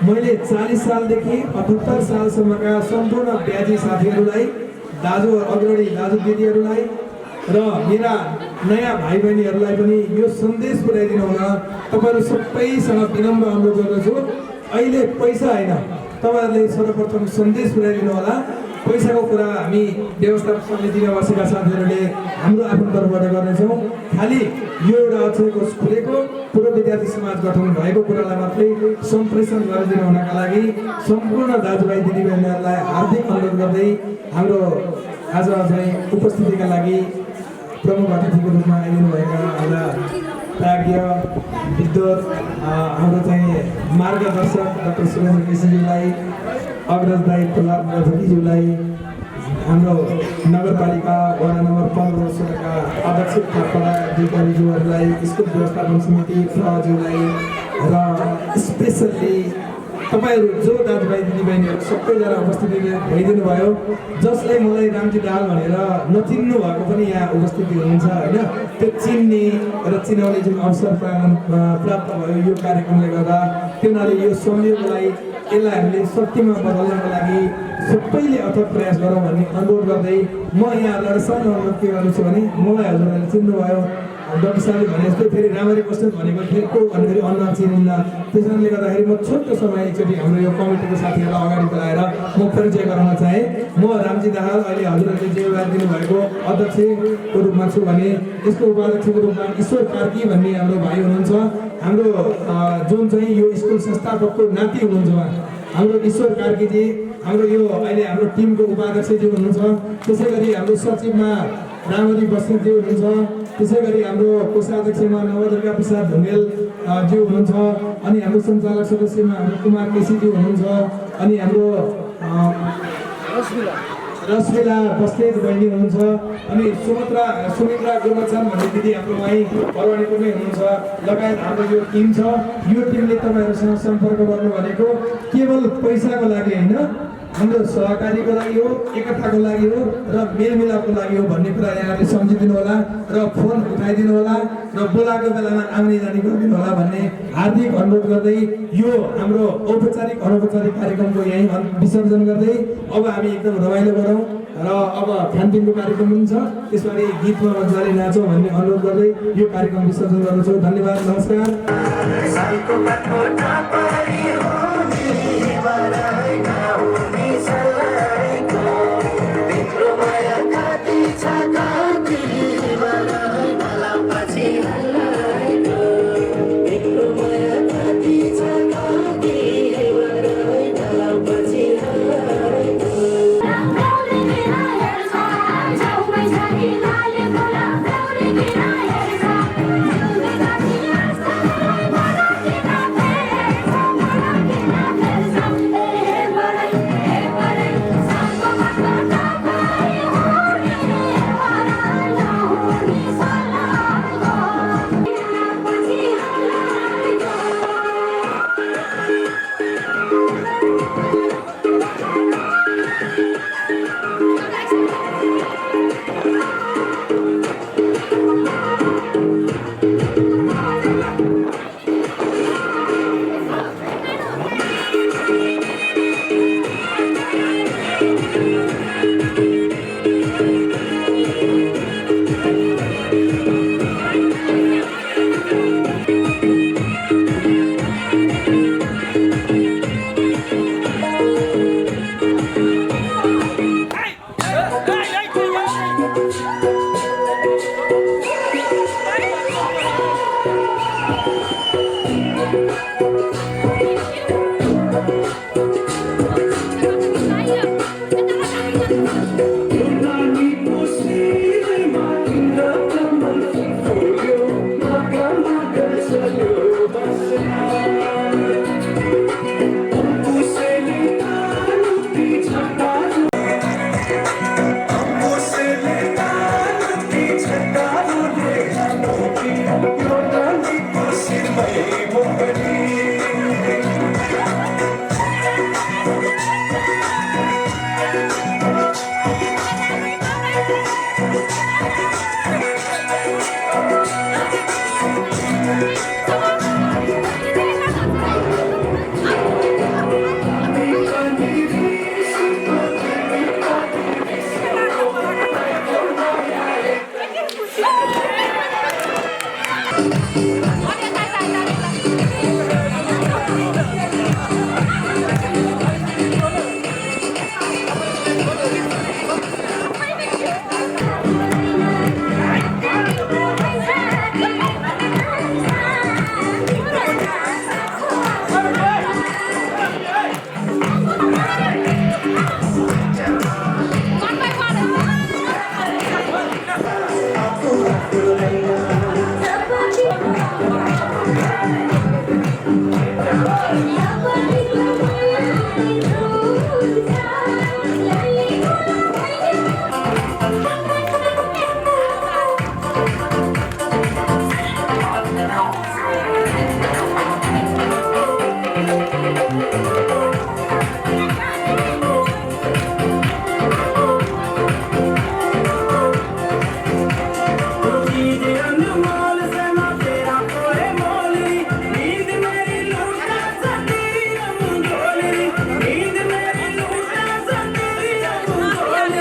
मैले 40 सालदेखि 78 सालसम्मका सम्पूर्ण ब्याजी साथीहरूलाई, दाजु अग्रणी दाजु दिदीहरूलाई र मेरा नयाँ भाइ बहिनीहरूलाई पनि यो सन्देश पुर्याइदिनु हुन तपाईँहरू सबैसँग विनम्र अनुरोध गर्दछु। अहिले पैसा होइन, तपाईँहरूले सर्वप्रथम सन्देश पुर्याइदिनु होला। पैसाको कुरा हामी व्यवस्थापन समितिमा बसेका साथीहरूले हाम्रो आफ्नो तर्फबाट गर्नेछौँ। खालि यो एउटा अक्षय कोष खुलेको पूर्व विद्यार्थी समाज गठन भएको कुरालाई मात्रै सम्प्रेषण गरिदिनु हुनका लागि सम्पूर्ण दाजुभाइ दिदीबहिनीहरूलाई हार्दिक अनुरोध गर्दै हाम्रो आज चाहिँ उपस्थितिका लागि प्रमुख अतिथिको रूपमा आइदिनुभएका हाम्रा प्राज्ञ विद्वत हाम्रो चाहिँ मार्गदर्शक डाक्टर सुरेन्द्र केसीज्यूलाई, अग्रज दाई प्रहलाद मधुकीज्यूलाई, हाम्रो नगरपालिका वडा नम्बर 15 अध्यक्ष थापा अधिकारीज्यूहरूलाई, स्कुल व्यवस्थापन समिति प्रज्यूलाई र स्पेसल्ली तपाईँहरू जो दाजुभाइ दिदीबहिनीहरू सबैजना उपस्थिति भइदिनु भयो, जसले मलाई रामजी दाहाल भनेर नचिन्नु भएको पनि यहाँ उपस्थिति हुनुहुन्छ होइन, त्यो चिन्ने र चिनाउने जुन अवसर प्राप्त भयो यो कार्यक्रमले गर्दा, त्यो हुनाले यो संयोगलाई यसलाई हामीले शक्तिमा बदल्नको लागि सबैले अथक प्रयास गरौँ भन्ने अनुरोध गर्दै म यहाँहरूलाई सानो अनुरोध के गर्छु भने मलाई हजुरहरूले चिन्नुभयो, डाक्टर साहबले भने जस्तै फेरि राम्ररी बस्नु भनेको फेरि को भने फेरि अनुहार चिनिन्न, त्यस कारणले गर्दाखेरि म छोटो समय एकचोटि हाम्रो यो कमिटीको साथीहरूलाई अगाडि बोलाएर म परिचय गराउन चाहेँ। म रामजी दाहाल अहिले हजुरहरूले जिम्मेवारी दिनुभएको अध्यक्षको रूपमा छु भने यसको उपाध्यक्षको रूपमा ईश्वर कार्की भन्ने हाम्रो भाइ हुनुहुन्छ, हाम्रो जुन चाहिँ यो स्कुल संस्थापकको नाति हुनुहुन्छ हाम्रो ईश्वर कार्कीजी, हाम्रो यो अहिले हाम्रो टिमको उपाध्यक्षजी हुनुहुन्छ, त्यसै गरी हाम्रो सचिवमा रामरी बस्नेतज्यू हुनुहुन्छ, त्यसै गरी हाम्रो कोषाध्यक्षमा नवदुर्गा प्रसाद ढुङ्गेल ज्यू हुनुहुन्छ, अनि हाम्रो सञ्चालक सदस्यमा हाम्रो कुमार केसीज्यू हुनुहुन्छ, अनि हाम्रो रसमिला बस्नेत बहिनी हुनुहुन्छ, अनि सुमित्रा गोवर्धन भन्ने दिदी हाम्रो वहीँ परवानीपुरमै हुनुहुन्छ, लगायत हाम्रो यो टिम छ। यो टिमले तपाईँहरूसँग सम्पर्क गर्नु भनेको केवल पैसाको लागि होइन, हाम्रो सहकारीको लागि हो, एकताको लागि हो र मेलमिलापको लागि हो भन्ने कुरा यहाँले सम्झिदिनु होला र फोन उठाइदिनु होला र बोलाएको बेलामा आउने जाने गरिदिनु होला भन्ने हार्दिक अनुरोध गर्दै यो हाम्रो औपचारिक अनौपचारिक कार्यक्रमको यहीँ विसर्जन गर्दै अब हामी एकदम रमाइलो गरौँ र अब खानपिनको कार्यक्रम पनि छ, त्यसबारे गीतमा मजाले नाचौँ भन्ने अनुरोध गर्दै यो कार्यक्रम विसर्जन गर्दछु। धन्यवाद, नमस्कार। Aku अनमोल समा तेरा कोई मोल नी नींद मेरी लूटा सती अमोल नींद मेरी लूटा सती अमोल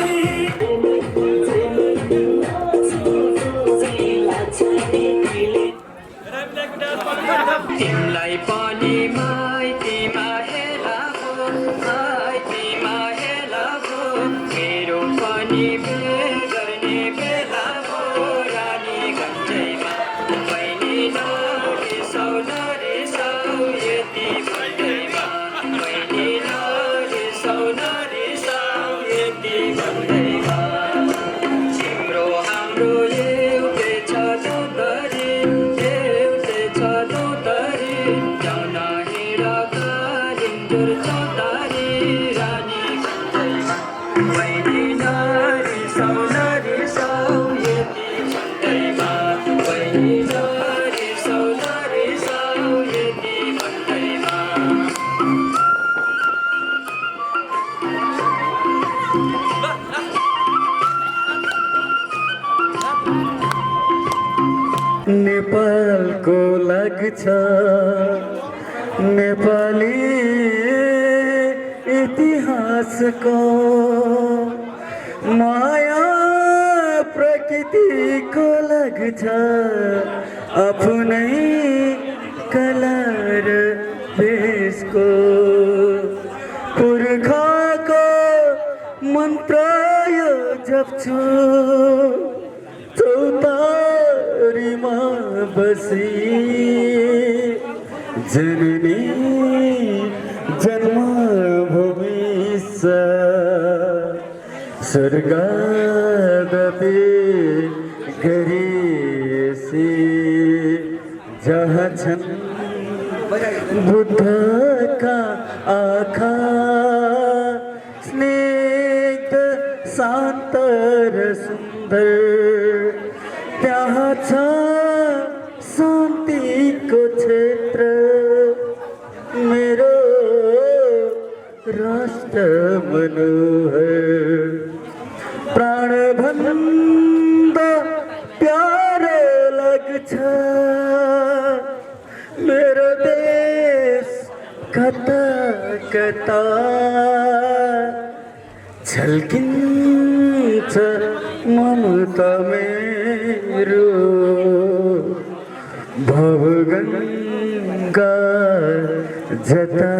तिमलाई पनि माइतीमा हेलाको माइतीमा हेलाको मेरो पनि भेट गर्ने बेला हो रानी गन्जैमा बहिनी नरिसाउ नरिसाउ यति भन्दैमा बहिनी नरिसाउ नरिसाउ यति भन्दैमा तिम्रो हाम्रो एउटै छ दोधरी एउटै छ दोधरी जाउन हिँडका लिन्जुर चौतारी रानी गन्जैमा बहिनी नरिसाउ नरिसाउ यति भन्दैमा बहिनी नरिसाउ नरिसाउ यति भन्दैमा नेपालको लाग्छ नेपाली इतिहासको माया प्रकृतिको लाग्छ आफ्नै कलर देशको पुर्खाको मन्त्र यो जप्छु चौतारीमा बसी जननी जन्मभूमि स्वर्गदपि गरिसी जहाँ छन् बुद्धका आँखा स्निग्ध शान्त र सुन्दर त्यहाँ छ शान्तिको क्षेत्र मेरो राष्ट्र मनोहर प्राणभन्दा प्यारो लाग्छ मेरो देश कता कता झल्किन्छ ममता मेरो भवगङ्गा जता